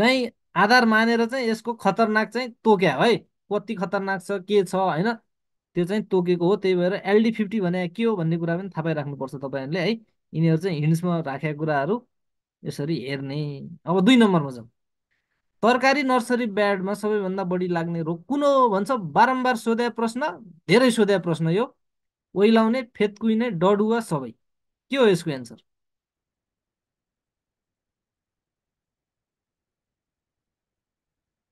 चाहिँ आधार मानेर चाहिँ यसको खतरनाक चाहिँ तोक्या है, कति खतरनाक छ के छ होइन, त्यो चाहिँ तोकेको हो। त्यही भएर LD50 भने के हो भन्ने कुरा पनि थाहा पाइराख्नुपर्छ तपाईँहरूले है। यिनीहरू चाहिँ हिन्ट्समा राखेका कुराहरू यसरी हेर्ने। अब 2 नम्बरमा जाउँ। तरकारी नर्सरी बेडमा सबैभन्दा बढी लाग्ने रोग कुन हो भन्छ, बारम्बार सोधे प्रश्न, धेरै सोधे प्रश्न यो। ओइलाउने, फेदकुइने, डडुवा सबै, के हो यसको एन्सर?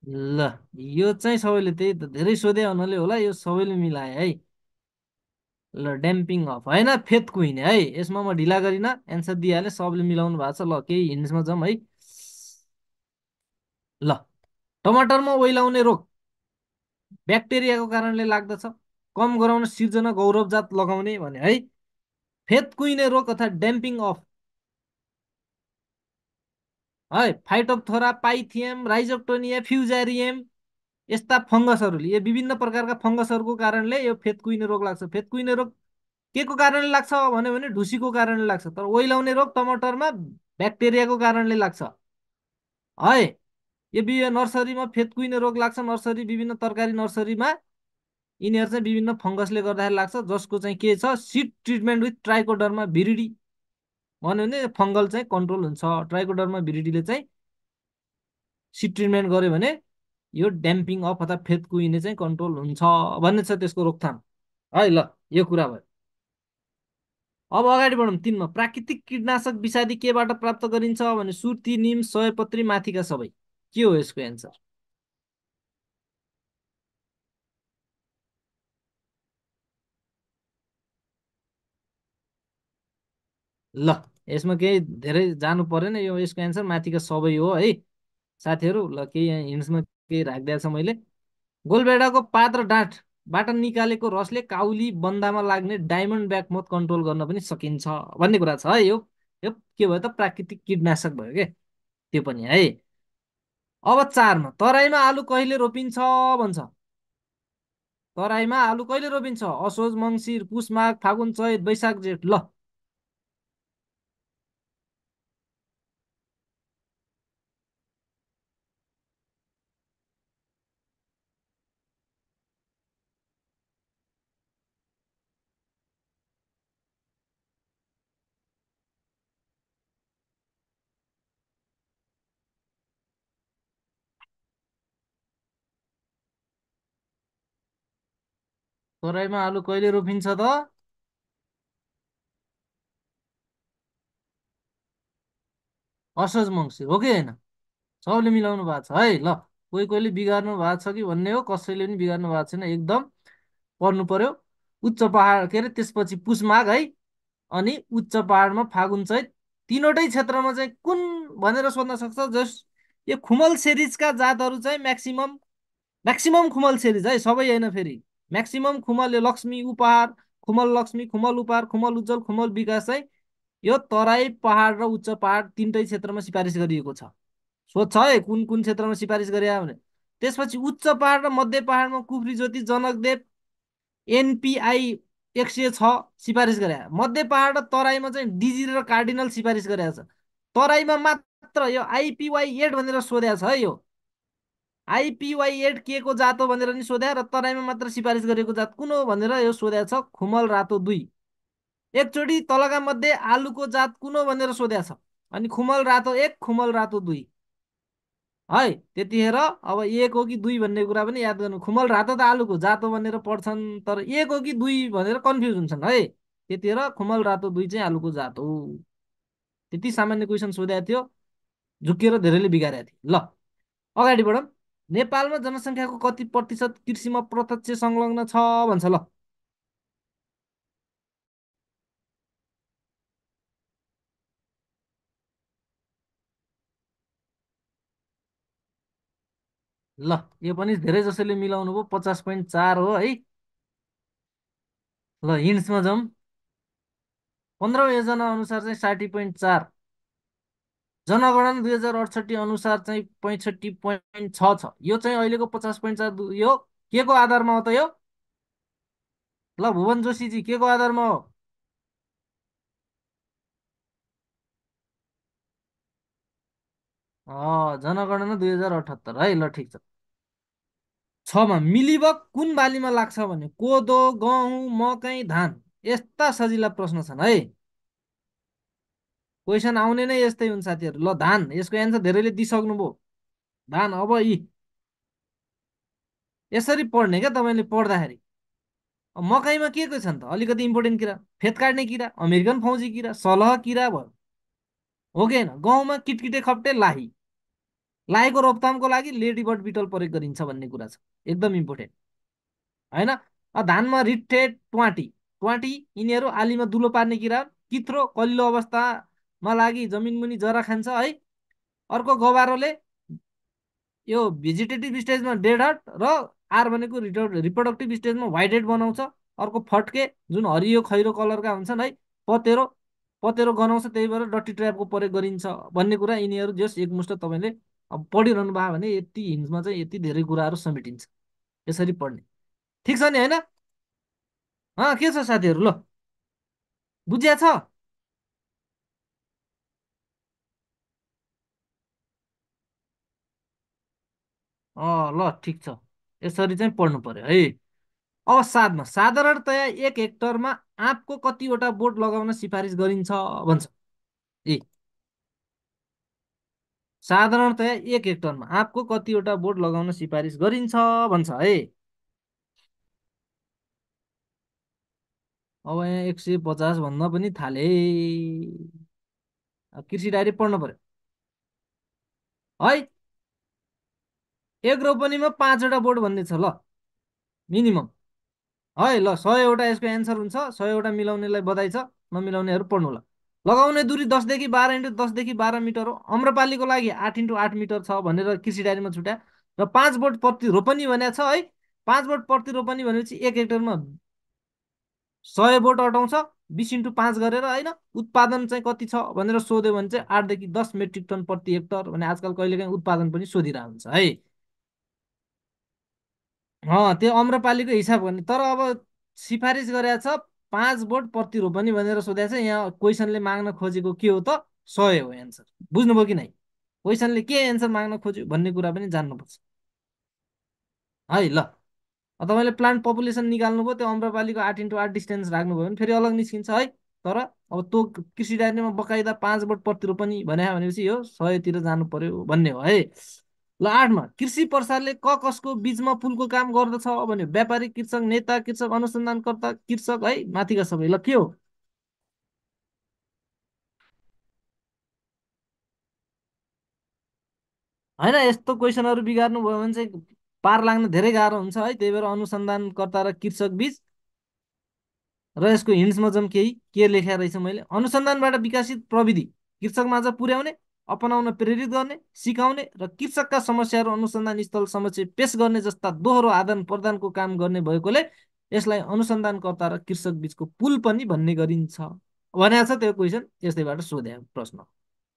ल, यो चाहिँ सबैले त्यही त धेरै सोधे हुनाले होला, यो सबैले मिलाए है। ल, ड्याम्पिङ अफ होइन, फेद कुहिने है। यसमा म ढिला गरिनँ, एन्सर दिइहालेँ, सबले मिलाउनु भएको छ। ल, केही हिन्ट्समा जाउँ है। ल, टमाटरमा ओइलाउने रोग ब्याक्टेरियाको कारणले लाग्दछ। कम गराउन सिर्जना गौरवजात लगाउने भने है। फेद कुहिने रोग अर्थात् ड्याम्पिङ अफ है, फाइटोप्थोरा, पाइथियम, राइजोक्टोनिया, फ्युजारियम, यस्ता फङ्गसहरूले, यो विभिन्न प्रकारका फङ्गसहरूको कारणले यो फेद कुहिने रोग लाग्छ। फेद कुहिने रोग के को कारणले लाग्छ भन्यो भने ढुसीको कारणले लाग्छ। तर ओइलाउने रोग टमाटरमा ब्याक्टेरियाको कारणले लाग्छ है। यो नर्सरीमा फेद कुहिने रोग लाग्छ, नर्सरी विभिन्न तरकारी नर्सरीमा यिनीहरू चाहिँ विभिन्न फङ्गसले गर्दाखेरि लाग्छ, जसको चाहिँ के छ, सिड ट्रिटमेन्ट विथ ट्राइकोडर्मा भिरिडी भन्यो भने फङ्गल चाहिँ कन्ट्रोल हुन्छ। ट्राइकोडर्मा भिरिडीले चाहिँ सिड ट्रिटमेन्ट गर्यो भने यो ड्याम्पिङ अफ अथवा फेद कुहिने चाहिँ कन्ट्रोल हुन्छ भन्ने छ त्यसको रोकथाम है। ल, यो कुरा भयो। अब अगाडि बढौँ। 3मा, प्राकृतिक कीटनाशक विषादी केबाट प्राप्त गरिन्छ भने सुर्ती, निम, सयपत्री, माथिका सबै, के हो यसको एन्सर? ल, यसमा केही धेरै जानु परेन, यो यसको एन्सर माथिका सबै हो है साथीहरू। ल, केही यहाँ हिन्ट्समा केही राखिदिएको छ मैले। गोलभेडाको पात र डाँठबाट निकालेको रसले काउली बन्दामा लाग्ने डायमन्ड ब्याक मोथ कन्ट्रोल गर्न पनि सकिन्छ भन्ने कुरा छ है। यो यो के भयो त, प्राकृतिक कीटनाशक भयो के त्यो पनि है। अब 4मा, तराईमा आलु कहिले रोपिन्छ भन्छ। तराईमा आलु कहिले रोपिन्छ? असोज, मङ्सिर, पुस, माघ, फागुन, चैत, वैशाख, जेठ। ल, तराईमा आलु कहिले रोपिन्छ त? असोज, मङ्सिर हो कि होइन? सबले मिलाउनु भएको छ है। ल, कोही कोहीले बिगार्नु भएको छ कि भन्ने हो, कसैले पनि बिगार्नु भएको छैन, एकदम पर्नु पर्यो। उच्च पहाड के अरे, त्यसपछि पुस, माघ है, अनि उच्च पहाडमा फागुन, चैत। तीनवटै क्षेत्रमा चाहिँ कुन भनेर सोध्न सक्छ। जस यो खुमल सिरिजका जातहरू चाहिँ म्याक्सिमम म्याक्सिमम खुमल सिरिज है, सबै होइन फेरि। म्याक्सिमम खुमल, यो लक्ष्मी उपहार, खुमल लक्ष्मी, खुमल उपहार, खुमल उज्जवल, खुमल विकास चाहिँ यो तराई पहाड र उच्च पहाड तिनटै क्षेत्रमा सिफारिस गरिएको छ। सोध्छ है कुन कुन क्षेत्रमा सिफारिस गरे भने। त्यसपछि उच्च पहाड र मध्य पहाडमा कुफ्री ज्योति, जनकदेव, NPI 106 सिफारिस गरे। मध्य पहाड र तराईमा चाहिँ DG र कार्डिनल सिफारिस गरेको छ। तराईमा मात्र यो IPY8 भनेर सोधेको छ है। यो IPY8 के को जात हो भनेर नि सोध्या, र तराईमा मात्र सिफारिस गरेको जात कुन हो भनेर यो सोधेको छ, खुमल रातो 2। एकचोटि तलका मध्ये आलुको जात कुन हो भनेर सोधेको छ, अनि खुमल रातो 1, खुमल रातो 2 है। त्यतिखेर अब 1 हो कि 2 भन्ने कुरा पनि याद गर्नु। खुमल रातो त आलुको जात हो भनेर पढ्छन्, तर 1 हो कि 2 भनेर कन्फ्युज हुन्छन् है। त्यतिखेर खुमल रातो 2 चाहिँ आलुको जात हो। त्यति सामान्य क्वेसन सोधेको थियो, झुकेर धेरैले बिगारेको थियो। ल, अगाडि बढौँ। नेपालमा जनसङ्ख्याको कति प्रतिशत कृषिमा प्रत्यक्ष संलग्न छ भन्छ। ल, ल, यो पनि धेरै जसोले मिलाउनु भयो, 50.4 हो है। ल, हिन्ट्समा जाउँ। 15औँ योजना अनुसार चाहिँ 60.4, जनगणना 2068 अनुसार चाहिँ 65.6 छ। यो चाहिँ अहिलेको 50.4 यो के को आधारमा हो त यो? ल, भुवन जोशीजी, के को आधारमा हो? जनगणना 2078 है, ल ठिक छ। छमा मिलीबग कुन बालीमा लाग्छ भने कोदो, गहुँ, मकै, धान। यस्ता सजिला प्रश्न छन् है। क्वेसन आउने नै यस्तै हुन् साथीहरू। ल धान, यसको एन्सर धेरैले दिइसक्नुभयो। धान। अब यी यसरी पढ्ने क्या तपाईँले पढ्दाखेरि। अब मकैमा के छ नि त, अलिकति इम्पोर्टेन्ट किरा, फेद काट्ने किरा, अमेरिकन फौजी किरा, सलह किरा भयो। हो कि होइन? गहुँमा किटकिटे खप्टे लाही। लाहीको रोकथामको लागि लेडी बर्ड बिटल प्रयोग गरिन्छ भन्ने कुरा छ। एकदम इम्पोर्टेन्ट होइन। धानमा रिट्ठे, ट्वाटी। ट्वाटी यिनीहरू आलीमा दुलो पार्ने किरा। कित्रो कलिलो अवस्थामा लागि जमिन मुनि जरा खान्छ है। अर्को गवारोले यो भेजिटेटिभ स्टेजमा डेड हट र आर भनेको रिप्रोडक्टिभ स्टेजमा व्हाइट हेड बनाउँछ। अर्को फट्के जुन हरियो खैरो कलरका हुन्छन् है। पतेरो, पतेरो गनाउँछ, त्यही भएर डट्टी ट्र्यापको प्रयोग गरिन्छ भन्ने कुरा। यिनीहरू जस एकमुष्ट तपाईँले अब पढिरहनु भयो भने यति हिन्समा चाहिँ यति धेरै कुराहरू समेटिन्छ। यसरी पढ्ने। ठिक छ नि होइन? के छ साथीहरू? ल बुझिया छ? ल ठिक छ। यसरी चाहिँ पढ्नु पर्यो है। अब साथमा साधारणतया एक हेक्टरमा आँपको कतिवटा बोट लगाउन सिफारिस गरिन्छ भन्छ। ए साधारणतया एक हेक्टरमा आँपको कतिवटा बोट लगाउन सिफारिस गरिन्छ भन्छ है। अब यहाँ 150 भन्न पनि थाले। अब कृषि डायरी पढ्नु पर्यो है। एक रोपनीमा 5वटा बोट भन्ने छ ल, मिनिमम है। ल 100 वटा यसको एन्सर हुन्छ। 100 वटा मिलाउनेलाई बधाई छ, नमिलाउनेहरू पढ्नु होला। लगाउने दूरी 10 देखि 12 इन्टु 10 देखि 12 मिटर हो। अम्रपालीको लागि 8 इन्टु 8 मिटर छ भनेर कृषि डायरीमा छुट्या। र 5 बोट प्रति रोपनी भनेको छ है। 5 बोट प्रति रोपनी भनेपछि एक हेक्टरमा 100 बोट अटाउँछ। 20 इन्टु 5 गरेर होइन। उत्पादन चाहिँ कति छ भनेर सोध्यो भने चाहिँ 8 देखि 10 मेट्रिक टन प्रति हेक्टर भने आजकल कहिलेकाहीँ उत्पादन पनि सोधिरहेको हुन्छ है। त्यो अम्रपालीको हिसाब गर्ने। तर अब सिफारिस गरेको छ 5 बोट प्रति रोपनी भनेर सोधेको छ। यहाँ क्वेसनले माग्न खोजेको के हो त? 100 हो एन्सर। बुझ्नुभयो कि नै? क्वेसनले के एन्सर माग्न खोज्यो भन्ने कुरा पनि जान्नुपर्छ है। ल तपाईँले प्लान्ट पपुलेसन निकाल्नुभयो, त्यो अम्रपालीको 8 इन्टु 8 डिस्टेन्स राख्नुभयो भने फेरि अलग निस्किन्छ है। तर अब त्यो कृषि डायरीमा बकाइदा 5 बोट प्रति रोपनी भनेपछि यो 100तिर जानु पर्यो भन्ने हो है। ल 8मा कृषि प्रसारले कसको बिचमा पुलको काम गर्दछ भन्यो। व्यापारी, कृषक, नेता, कृषक, अनुसन्धानकर्ता, कृषक है, माथिका सबै। ल के हो? होइन, यस्तो क्वेसनहरू बिगार्नु भयो भने चाहिँ पार लाग्न धेरै गाह्रो हुन्छ है। त्यही भएर अनुसन्धानकर्ता र कृषक बिच र यसको हिन्ट्समा जाउँ। केही के लेखेको रहेछ मैले। अनुसन्धानबाट विकसित प्रविधि कृषकमाझ पुर्याउने, अपनाउन प्रेरित गर्ने, सिकाउने र कृषकका समस्याहरू अनुसन्धान स्थल समक्ष पेश गर्ने जस्ता दोहोरो आदान प्रदानको काम गर्ने भएकोले यसलाई अनुसन्धानकर्ता र कृषक बिचको पुल पनि भन्ने गरिन्छ भनेको छ। त्यो क्वेसन यस्तैबाट सोधे प्रश्न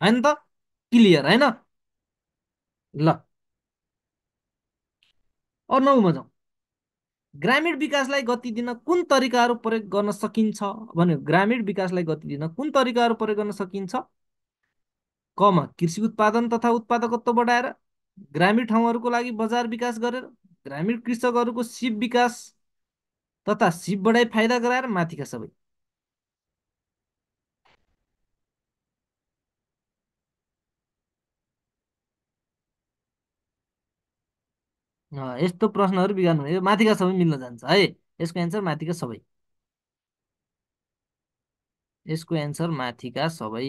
होइन त? क्लियर होइन? ल अब 9मा जाउँ। ग्रामीण विकासलाई गति दिन कुन तरिकाहरू प्रयोग गर्न सकिन्छ भन्यो। ग्रामीण विकासलाई गति दिन कुन तरिकाहरू प्रयोग गर्न सकिन्छ? कमा कृषि उत्पादन तथा उत्पादकत्व बढाएर, ग्रामीण ठाउँहरूको लागि बजार विकास गरेर, ग्रामीण कृषकहरूको सिप विकास तथा सिप बढाइ फाइदा गराएर, माथिका सबै। यस्तो प्रश्नहरू बिगार्नु यो माथिका सबै मिल्न जान्छ है। यसको एन्सर माथिका सबै। यसको एन्सर माथिका सबै।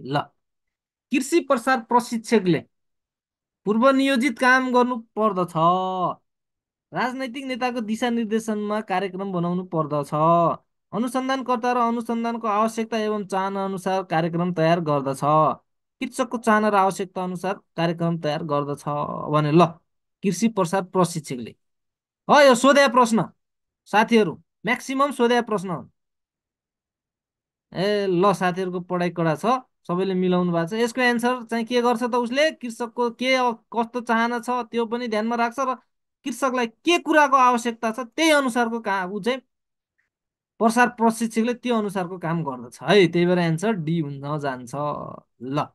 ल कृषि प्रसार प्रशिक्षकले पूर्व नियोजित काम गर्नु पर्दछ। राजनैतिक नेताको दिशानिर्देशनमा कार्यक्रम बनाउनु पर्दछ। अनुसन्धानकर्ता र अनुसन्धानको आवश्यकता एवं चाहना अनुसार कार्यक्रम तयार गर्दछ। कृषकको चाहना र आवश्यकता अनुसार कार्यक्रम तयार गर्दछ भने। ल कृषि प्रसार प्रशिक्षकले यो सोधे प्रश्न साथीहरू, म्याक्सिमम सोधे प्रश्न हो। ल साथीहरूको पढाइ कडा छ, सबैले मिलाउनु भएको छ। यसको एन्सर चाहिँ के गर्छ त? उसले कृषकको के कस्तो चाहना छ त्यो पनि ध्यानमा राख्छ र कृषकलाई के कुराको आवश्यकता छ त्यही अनुसारको काम ऊ चाहिँ प्रसार प्रशिक्षकले त्यो अनुसारको काम गर्दछ है। त्यही भएर एन्सर डी हुन जान्छ। ल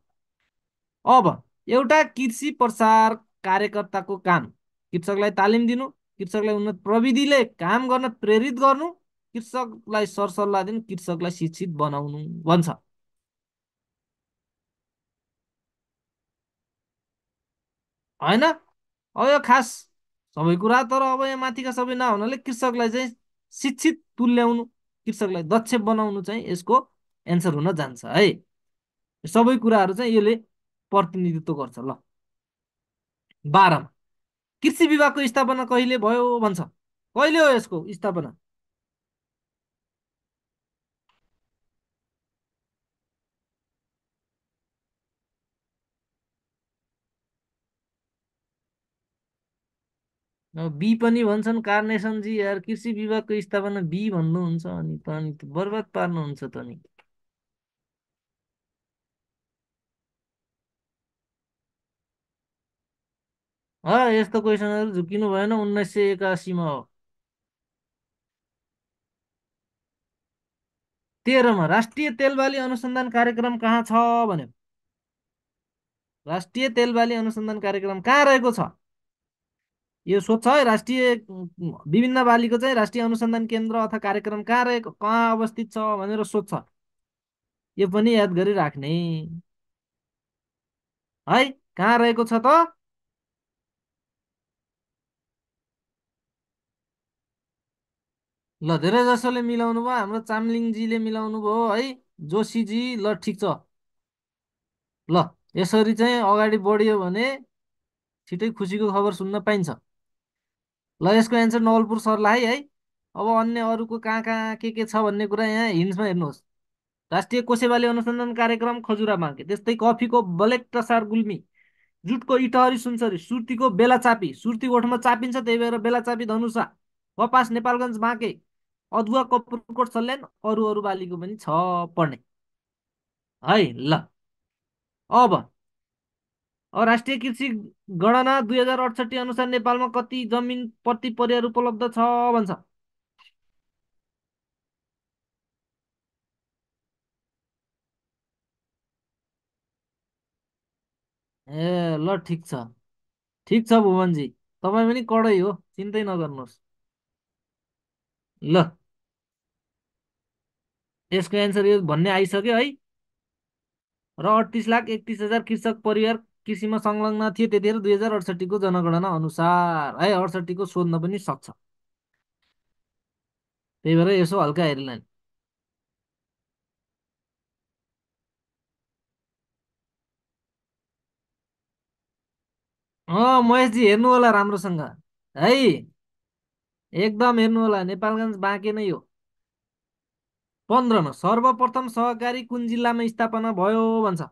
अब एउटा कृषि प्रसार कार्यकर्ताको काम कृषकलाई तालिम दिनु, कृषकलाई उन्नत प्रविधिले काम गर्न प्रेरित गर्नु, कृषकलाई सरसल्लाह दिनु, कृषकलाई शिक्षित बनाउनु भन्छ। होइन, अब यो खास सबै कुरा, तर अब यहाँ माथिका सबै नहुनाले कृषकलाई चाहिँ शिक्षित तुल्याउनु, कृषकलाई दक्ष बनाउनु चाहिँ यसको एन्सर हुन जान्छ है। सबै कुराहरू चाहिँ यसले प्रतिनिधित्व गर्छ। ल, 12मा कृषि विभागको स्थापना कहिले भयो भन्छ। कहिले हो यसको स्थापना? अब बी पनि भन्छन् कार्नेसनजी, यार कृषि विभागको स्थापना बी भन्नुहुन्छ अनि त बर्बाद पार्नुहुन्छ त नि। यस्तो क्वेसनहरू झुकिनु भएन, 1981मा हो। 13मा राष्ट्रिय तेलबाली अनुसन्धान कार्यक्रम कहाँ छ भन्यो। राष्ट्रिय तेलबाली अनुसन्धान कार्यक्रम कहाँ रहेको छ? यो सोध्छ है, राष्ट्रिय विभिन्न बालीको चाहिँ राष्ट्रिय अनुसन्धान केन्द्र अथवा कार्यक्रम कहाँ रहेको, कहाँ अवस्थित छ भनेर सोध्छ। यो पनि याद गरिराख्ने है। कहाँ रहेको छ त? ल, धेरै जसोले मिलाउनु भयो, हाम्रो चामलिङजीले मिलाउनु भयो है, जोशीजी। ल ठिक छ। ल, यसरी चाहिँ अगाडि बढियो भने छिटै खुसीको खबर सुन्न पाइन्छ। ल, यसको एन्सर नवलपुर सर्लाही है। अब अन्य अरूको कहाँ कहाँ के छ भन्ने कुरा यहाँ हिन्ट्समा हेर्नुहोस्। राष्ट्रिय कोसेबाली अनुसन्धान कार्यक्रम खजुरा बाँके, त्यस्तै कफीको बलेक टसार गुल्मी, जुटको इटहरी सुनसरी, सुर्तीको बेलाचापी, सुर्ती गोठमा चापिन्छ त्यही भएर बेलाचापी धनुषा, कपास नेपालगञ्ज बाँके, अदुवा कपुरकोट सल्यान, अरू अरू बालीको पनि छ पढ्ने है। ल, अब राष्ट्रिय कृषि गणना 2068 अनुसार नेपालमा कति जमिन प्रति परिवार उपलब्ध छ भन्छ। ए, ल ठिक छ। ठिक छ भुवनजी, तपाईँ पनि कडै हो, चिन्तै नगर्नुहोस्। ल, यसको एन्सर यो भन्ने आइसक्यो है। र 38,31,000 कृषक परिवार कृषिमा संलग्न थिए त्यतिखेर 2068को जनगणना अनुसार है। 68को सोध्न पनि सक्छ, त्यही भएर यसो हल्का हेर्दैन। महेशजी हेर्नु होला राम्रोसँग है, एकदम हेर्नु होला, नेपालगञ्ज बाँके नै हो। 15मा सर्वप्रथम सहकारी कुन जिल्लामा स्थापना भयो भन्छ।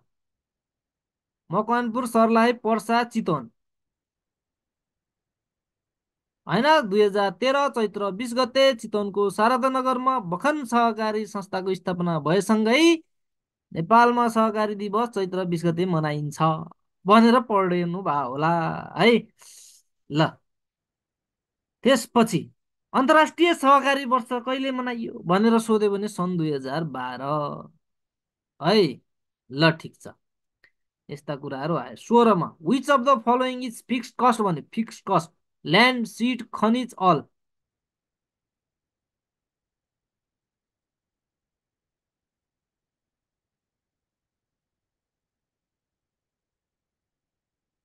मकवानपुर, सर्लाही, पर्सा, चितवन। होइन, 2013 चैत्र 20 गते चितवनको शारदानगरमा बखन सहकारी संस्थाको स्थापना भएसँगै नेपालमा सहकारी दिवस चैत्र 20 गते मनाइन्छ भनेर पढ्नु भयो होला है। ल, त्यसपछि अन्तर्राष्ट्रिय सहकारी वर्ष कहिले मनाइयो भनेर सोध्यो भने सन् 2012 है। ल ठिक छ, यस्ता कुराहरू आयो। 16मा which of the following is fixed cost भने, फिक्स्ड कस्ट ल्यान्ड, सिड, खनिज, अल।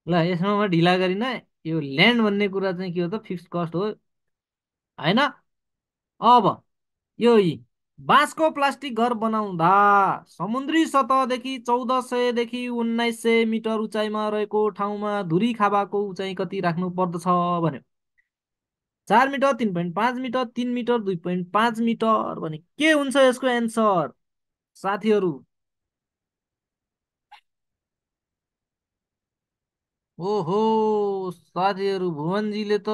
ल, यसमा म ढिला गरिनँ। यो ल्यान्ड भन्ने कुरा चाहिँ के हो त, फिक्स्ड कस्ट हो होइन। अब यो बाँसको प्लास्टिक घर बनाउँदा समुद्री सतहदेखि 1400 देखि 1900 मिटर उचाइमा रहेको ठाउँमा धुरी खाबाको उचाइ कति राख्नु पर्दछ भन्यो। 4 मिटर, 3.5 मिटर, 3 मिटर, 2.5 मिटर भने के हुन्छ यसको एन्सर साथीहरू? ओहो साथीहरू, भुवनजीले त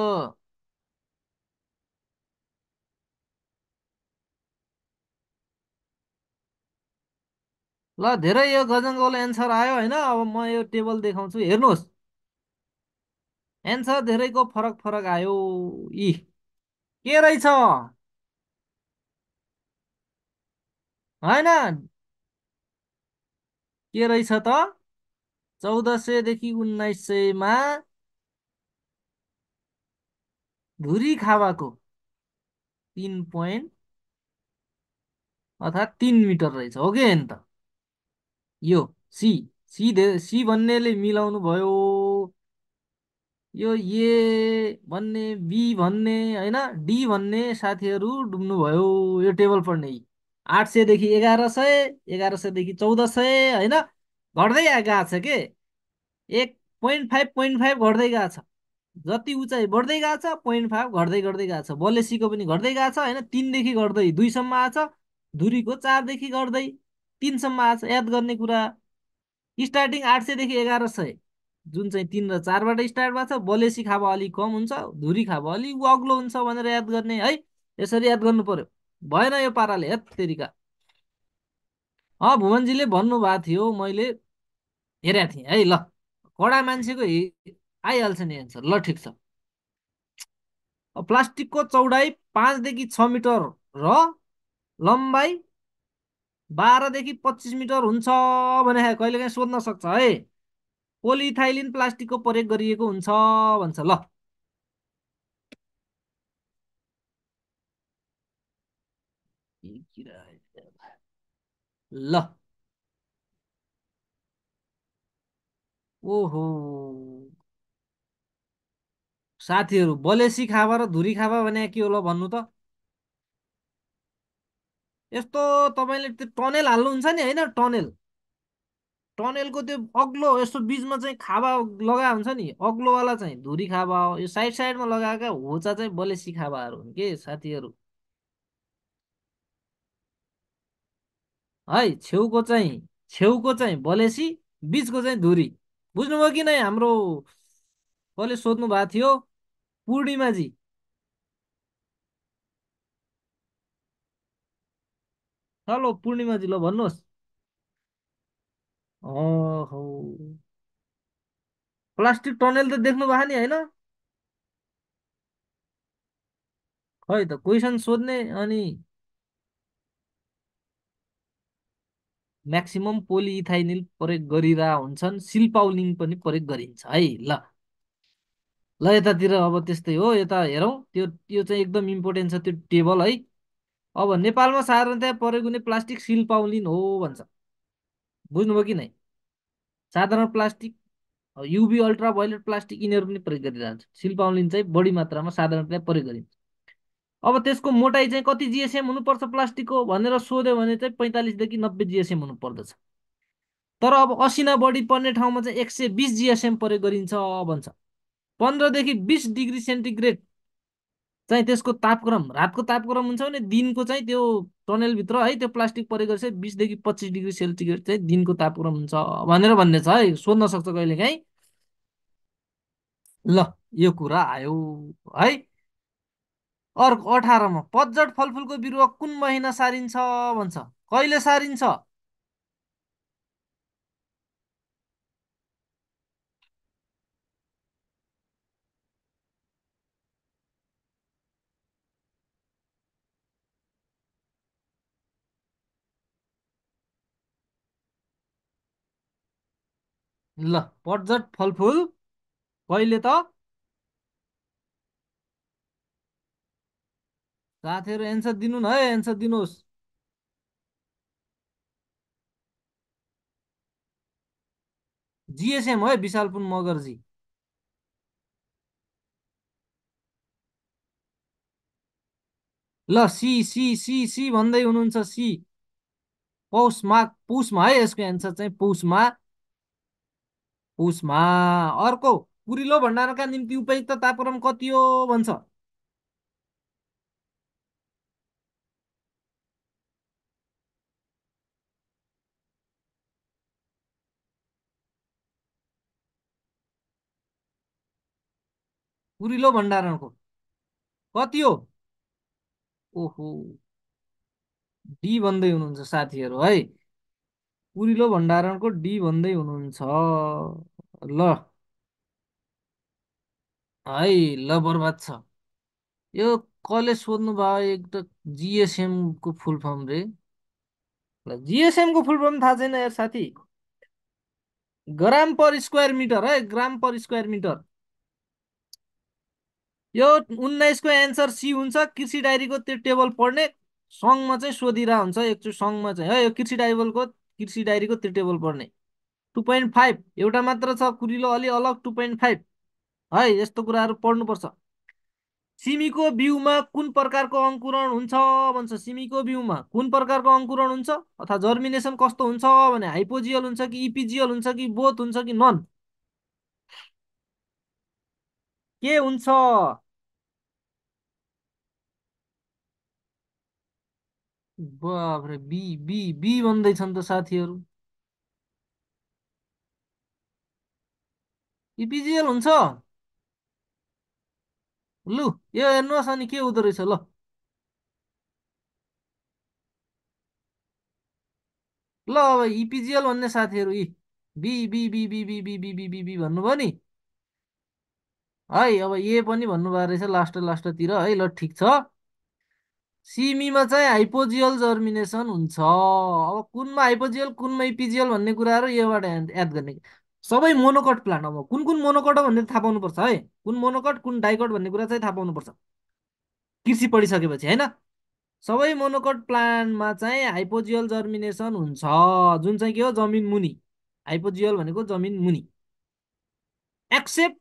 ल धेरै यो गजङ्गल एन्सर आयो होइन। अब म यो टेबल देखाउँछु हेर्नुहोस्। एन्सर धेरैको फरक फरक आयो। यी के रहेछ होइन? के रहेछ त? 1400 देखि 1900 मा धुरी खावाको 3 पोइन्ट अर्थात् 3 मिटर रहेछ, हो कि होइन त? यो सी सी भन्नेले मिलाउनु भयो। यो ए भन्ने, बी भन्ने होइन, डी भन्ने साथीहरू डुब्नु भयो। यो टेबल पढ्ने यी 800 देखि 1100, 1100 देखि 1400 होइन, घट्दै गएको छ के। 1.5 घट्दै गएको छ। जति उचाइ बढ्दै गएको छ, 0.5 घट्दै घट्दै गएको छ। बलेसीको पनि घट्दै गएको छ होइन, 3 देखि घट्दै 2 सम्म आएको छ। धुरीको 4 देखि घट्दै 3 सम्म आएको छ। याद गर्ने कुरा, स्टार्टिङ 800 देखि 1100, जुन चाहिँ 3 र 4बाट स्टार्ट भएको छ। बलेसी खाबा अलिक कम हुन्छ, धुरी खाबा अलिक अग्लो हुन्छ भनेर याद गर्ने है। यसरी याद गर्नु पर्यो। भएन यो पाराले, हेत तेरिका। भुवनजीले भन्नुभएको थियो, मैले हेरेको थिएँ है। ल, कडा मान्छेको आइहाल्छ नि एन्सर। ल ठिक छ। प्लास्टिकको चौडाइ 5 देखि 6 मिटर र लम्बाइ 12 देखि 25 मिटर हुन्छ भने कहिलेकाहीँ सोध्न सक्छ है। पोलिइथाइलिन प्लास्टिकको प्रयोग गरिएको हुन्छ भन्छ। ल, ल, ओहो साथीहरू, बलेसी खावा र धुरी खावा भने के होला भन्नु त? यस्तो तपाईँले त्यो टनेल हाल्नुहुन्छ नि होइन, टनेल, टनेलको त्यो अग्लो यस्तो बिचमा चाहिँ खावा लगा हुन्छ नि, अग्लोवाला चाहिँ धुरी खावा हो। यो साइड साइडमा लगाएका होचा चाहिँ बलेसी खावाहरू हुन् के साथीहरू। है, छेउको चाहिँ बलेसी, बिचको चाहिँ धुरी। बुझ्नुभयो कि नै? हाम्रो कसले सोध्नु भएको थियो? पूर्णिमाजी। हेलो पूर्णिमाजी, ल भन्नुहोस्। ओहो, प्लास्टिक टनेल त देख्नु भएको नि होइन? खै त क्वेसन सोध्ने अनि म्याक्सिमम पोलिइथाइनिल प्रयोग गरिरह हुन्छन्, सिल्पाउलिन पनि प्रयोग गरिन्छ है। ल, ल यतातिर अब त्यस्तै हो। यता हेरौँ, त्यो त्यो चाहिँ एकदम इम्पोर्टेन्ट छ त्यो टेबल है। अब नेपालमा साधारणतया प्रयोग हुने प्लास्टिक सिल्पाउलिन हो भन्छ। बुझ्नुभयो कि नै? साधारण plastic, UV ultra violate plastic, यिनीहरू पनि प्रयोग गरिरहन्छ। सिल्पाउलिन चाहिँ बढी मात्रामा साधारणतया प्रयोग गरिन्छ। अब त्यसको मोटाइ चाहिँ कति जिएसएम हुनुपर्छ प्लास्टिकको भनेर सोध्यो भने चाहिँ 45 देखि 90 जिएसएम हुनु पर्दछ। तर अब असिना बढी पर्ने ठाउँमा चाहिँ 120 जिएसएम प्रयोग गरिन्छ भन्छ। 15 देखि 20 डिग्री सेन्टिग्रेड चाहिँ त्यसको तापक्रम, रातको तापक्रम हुन्छ भने दिनको चाहिँ त्यो टनेलभित्र है, त्यो प्लास्टिक प्रयोग गरेपछि 20 देखि 25 डिग्री सेन्टिग्रेड चाहिँ दिनको तापक्रम हुन्छ भनेर भन्ने छ है। सोध्न सक्छ कहिलेकाहीँ। ल, यो कुरा आयो है। अर्को 18मा, पतझड फलफुलको बिरुवा कुन महिना सारिन्छ भन्छ। कहिले सारिन्छ? ल, पतझड फलफुल कहिले त? साथीहरू एन्सर दिनु न है, एन्सर दिनुहोस्। जिएसएम हो है विशालपुन मगरजी। ल, सी सी सी सी भन्दै हुनुहुन्छ, सी। पुसमा है यसको एन्सर चाहिँ, पुसमा। पुसमा। अर्को, कुरिलो भण्डारणका निम्ति उपयुक्त तापक्रम कति हो भन्छ। कुरिलो भण्डारणको कति हो? ओहो, डी भन्दै हुनुहुन्छ साथीहरू है। कुरिलो भण्डारणको डी भन्दै हुनुहुन्छ। ल है, ल बर्बाद छ। यो कसले सोध्नु भयो एक त? जिएसएम को फुल फर्म रे? ल, जिएसएम को फुल फर्म थाहा छैन यार साथी? ग्राम पर स्क्वायर मिटर है, ग्राम पर स्क्वायर मिटर। यो 19को एन्सर सी हुन्छ। कृषि डायरीको त्यो टेबल पढ्ने, सङ्घमा चाहिँ सोधिरहेको हुन्छ एकचोटि, सङ्घमा चाहिँ है यो कृषि डायरीको त्यो टेबल पढ्ने। 2.5 एउटा मात्र छ कुरिलो अलि अलग, 2.5 है यस्तो कुराहरू पढ्नुपर्छ। सिमीको बिउमा कुन प्रकारको अङ्कुरण हुन्छ भन्छ। सिमीको बिउमा कुन प्रकारको अङ्कुरण हुन्छ अथवा जर्मिनेसन कस्तो हुन्छ भने हाइपोजियल हुन्छ कि इपिजियल हुन्छ कि बोथ हुन्छ कि नन, के हुन्छ? बाफ्रे, बी बी बी भन्दैछन् त साथीहरू। इपिजियल हुन्छ। लु, यो हेर्नुहोस् अनि के हुँदो रहेछ ल। ल अब इपिजियल भन्ने साथीहरू यी बी बी बी बी बी बी बी बी बी बी भन्नुभयो नि है। अब ए पनि भन्नुभएको रहेछ लास्ट लास्टतिर है। ल ठिक छ। सिमीमा चाहिँ हाइपोजियल जर्मिनेसन हुन्छ। अब कुनमा हाइपोजियल कुनमा इपिजियल भन्ने कुराहरू योबाट याद गर्ने। सबै मोनोकट प्लान्ट, अब कुन कुन मोनोकट हो भन्ने थाहा पाउनुपर्छ है। कुन मोनोकट कुन डाइकट भन्ने कुरा चाहिँ थाहा पाउनुपर्छ कृषि पढिसकेपछि होइन। सबै मोनोकट प्लान्टमा चाहिँ हाइपोजियल जर्मिनेसन हुन्छ, जुन चाहिँ के हो जमिन मुनि। हाइपोजियल भनेको जमिन मुनि। एक्सेप्ट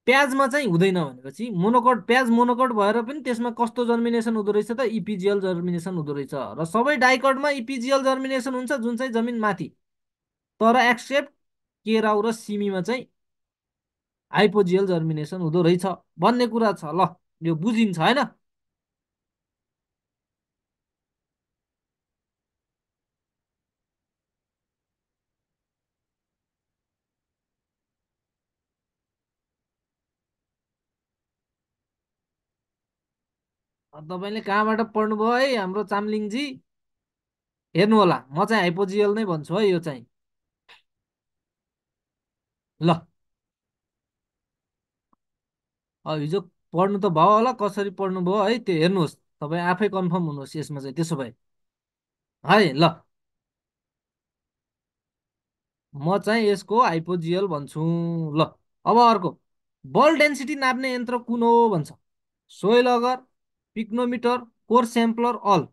प्याजमा चाहिँ हुँदैन भनेपछि मोनोकट, प्याज मोनोकट भएर पनि त्यसमा कस्तो जर्मिनेसन हुँदो रहेछ त इपिजियल जर्मिनेसन हुँदो रहेछ। र सबै डाइकटमा इपिजियल जर्मिनेसन हुन्छ जुन चाहिँ जमिन माथि। तर एक्सेप्ट केराउ र सिमीमा चाहिँ हाइपोजियल जर्मिनेसन हुँदो रहेछ भन्ने कुरा छ। ल यो बुझिन्छ होइन। तपाईँले कहाँबाट पढ्नुभयो है हाम्रो चामलिङजी? हेर्नु होला, म चाहिँ हाइपोजियल नै भन्छु है यो चाहिँ। ल अब हिजो पढ्नु त भयो होला, कसरी पढ्नु भयो है त्यो हेर्नुहोस्। तपाईँ आफै कन्फर्म हुनुहोस् यसमा चाहिँ त्यसो भए है। ल म चाहिँ यसको हाइपोजियल भन्छु। ल अब अर्को, बल डेन्सिटी नाप्ने यन्त्र कुन हो भन्छ। सोइल अगर, पिक्नोमिटर, कोर स्याम्पलर, अल।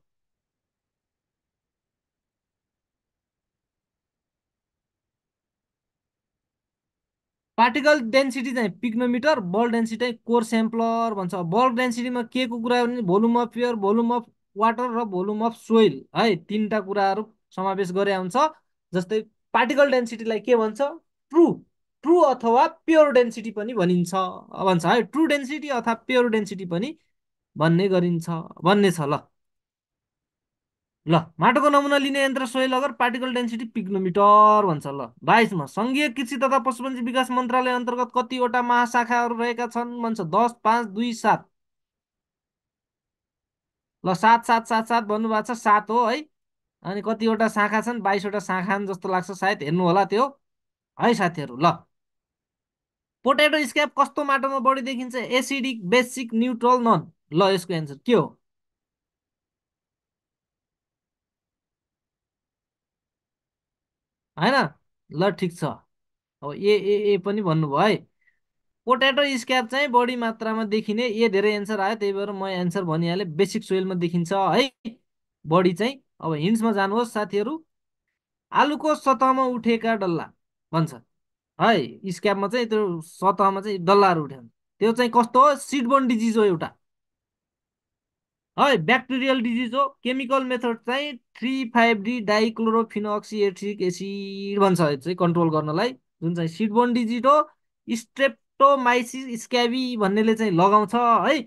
पार्टिकल डेन्सिटी चाहिँ पिक्नोमिटर, बल डेन्सिटी चाहिँ कोर स्याम्पलर भन्छ। बल डेन्सिटीमा के को कुरा भने volume of air, volume of water र भोल्युम अफ सोइल है, तिनवटा कुराहरू समावेश गरे हुन्छ। जस्तै पार्टिकल डेन्सिटीलाई के भन्छ, ट्रु, ट्रु अथवा प्योर डेन्सिटी पनि भनिन्छ भन्छ है। ट्रु डेन्सिटी अथवा प्योर डेन्सिटी पनि भन्ने गरिन्छ भन्ने छ। ल ल माटोको नमुना लिने यन्त्र सोइल अगर, पार्टिकल डेन्सिटी पिक्नोमिटर भन्छ। ल 22मा सङ्घीय कृषि तथा पशुपन्छी विकास मन्त्रालय अन्तर्गत कतिवटा महाशाखाहरू रहेका छन् भन्छ। 10, 5, 2, 7। ल 7 7 7 7 भन्नुभएको छ, 7 हो है। अनि कतिवटा शाखा छन्, 22वटा शाखा जस्तो लाग्छ सायद, हेर्नु होला त्यो है साथीहरू। ल पोटेटो स्क्याप कस्तो माटोमा बढी देखिन्छ, एसिडिक, बेसिक, न्युट्रल, नन। ल यसको एन्सर के हो होइन। ल ठिक छ। अब ए पनि भन्नुभयो है। पोट्याटो स्क्याप चाहिँ बढी मात्रामा देखिने, ए धेरै एन्सर आयो त्यही भएर म एन्सर भनिहालेँ, बेसिक सोइलमा देखिन्छ है बढी चाहिँ। अब हिन्ट्समा जानुहोस् साथीहरू। आलुको सतहमा उठेका डल्ला भन्छ है। स्क्यापमा चाहिँ त्यो सतहमा चाहिँ डल्लाहरू उठ्यो भने त्यो चाहिँ कस्तो हो, सिडबोर्न डिजिज हो एउटा है, ब्याक्टेरियल डिजिज हो। केमिकल मेथड चाहिँ 3,5-D डाइक्लोरोफिनोक्सिएटिक एसिड भन्छ यो चाहिँ कन्ट्रोल गर्नलाई, जुन चाहिँ सिडबोर्न डिजिज हो। स्ट्रेप्टोमाइसिस स्क्याबी भन्नेले चाहिँ लगाउँछ है,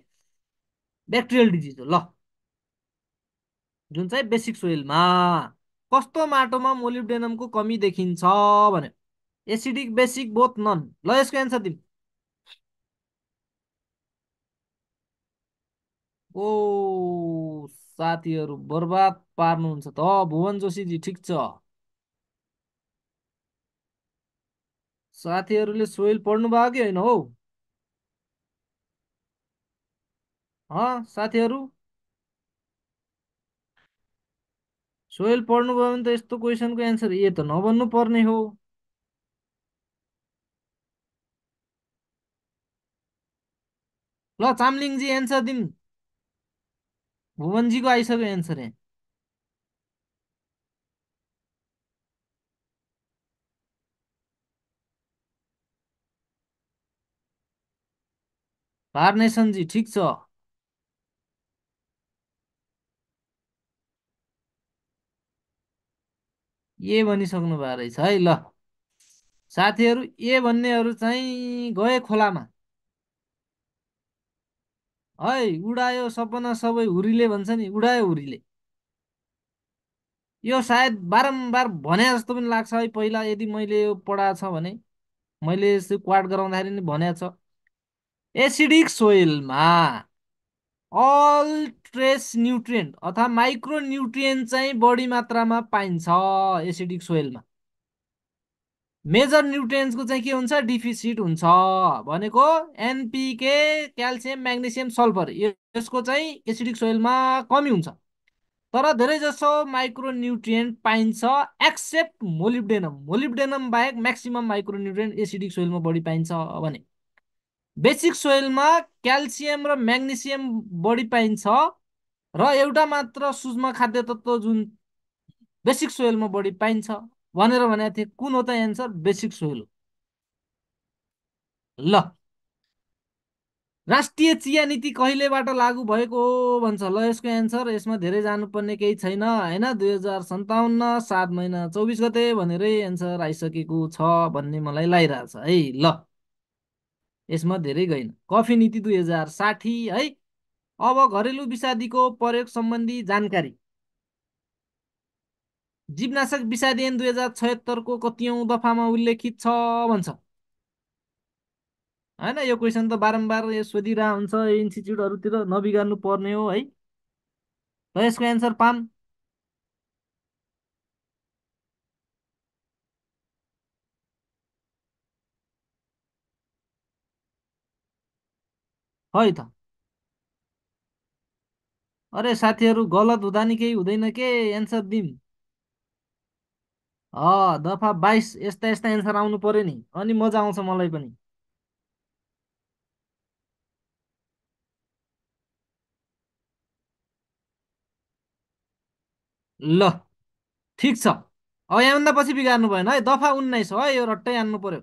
ब्याक्टेरियल डिजिज हो। ल जुन चाहिँ बेसिक सोइलमा। कस्तो माटोमा मोलिब्डेनमको कमी देखिन्छ भने एसिडिक, बेसिक, बोथ, नन। ल यसको एन्सर दिउँ। ओ साथीहरू बर्बाद पार्नुहुन्छ त भुवन जोशीजी, ठिक छ। साथीहरूले सोइल पढ्नु भयो कि होइन हौ? साथीहरू सोइल पढ्नु भयो भने त यस्तो क्वेसनको एन्सर ए त नभन्नु पर्ने हो। ल चामलिङजी एन्सर दिनु। भुवनजीको आइसक्यो एन्सर यहाँ। भारनेसनजी ठिक छ। ए भनिसक्नु भएको रहेछ है ल। साथीहरू ए भन्नेहरू चाहिँ गए खोलामा। है उडायो सपना सबै हुरीले भन्छ नि, उडायो हुरीले। यो सायद बारम्बार भने जस्तो पनि लाग्छ है, पहिला यदि मैले यो पढाएको छ भने। मैले यसो क्वाड गराउँदाखेरि नि भनेको छ। एसिडिक सोइलमा अल ट्रेस न्युट्रिएन्ट अथवा माइक्रो न्युट्रिएन्ट चाहिँ बढी मात्रामा पाइन्छ एसिडिक सोइलमा। मेजर न्युट्रिएन्ट्सको चाहिँ के हुन्छ, डिफिसिट हुन्छ भनेको। एनपिके, क्याल्सियम, म्याग्नेसियम, सल्फर यसको चाहिँ एसिडिक सोइलमा कमी हुन्छ। तर धेरै जसो माइक्रो न्युट्रिएन्ट पाइन्छ एक्सेप्ट मोलिब्डेनम। मोलिब्डेनम बाहेक म्याक्सिमम माइक्रो न्युट्रिएन्ट एसिडिक सोइलमा बढी पाइन्छ भने। बेसिक सोइलमा क्याल्सियम र म्याग्नेसियम बढी पाइन्छ र एउटा मात्र सूक्ष्म खाद्य तत्त्व जुन बेसिक सोइलमा बढी पाइन्छ भनेर भनेको थिएँ। कुन हो त एन्सर? Basic soil. ल, राष्ट्रिय चिया नीति कहिलेबाट लागू भएको हो भन्छ। ल यसको एन्सर, यसमा धेरै जानुपर्ने केही छैन होइन। 2057 7 महिना 24 गते भनेरै एन्सर आइसकेको छ भन्ने मलाई लागिरहेछ है। ल यसमा धेरै गइन। कफी नीति 2060 है। अब घरेलु विषादीको प्रयोग सम्बन्धी जानकारी। जीवनाशक विषादी ऐन 2076 को कतिौं दफामा उल्लेखित छ भन्छ। होइन यो क्वेसन त बारम्बार यो सोधिरह हुन्छ इन्स्टिच्युटहरूतिर, नबिगार्नु पर्ने हो है। र यसको एन्सर पाम। है त। अरे साथीहरू गलत हुँदा नि केही हुँदैन के, एन्सर दिम। दफा 22 यस्ता यस्ता एन्सर आउनु पर्यो नि, अनि मजा आउँछ मलाई पनि। ल ठिक छ। अब यहाँभन्दा पछि बिगार्नु भएन है। दफा 19 हो है, यो रट्टै हान्नु पर्यो।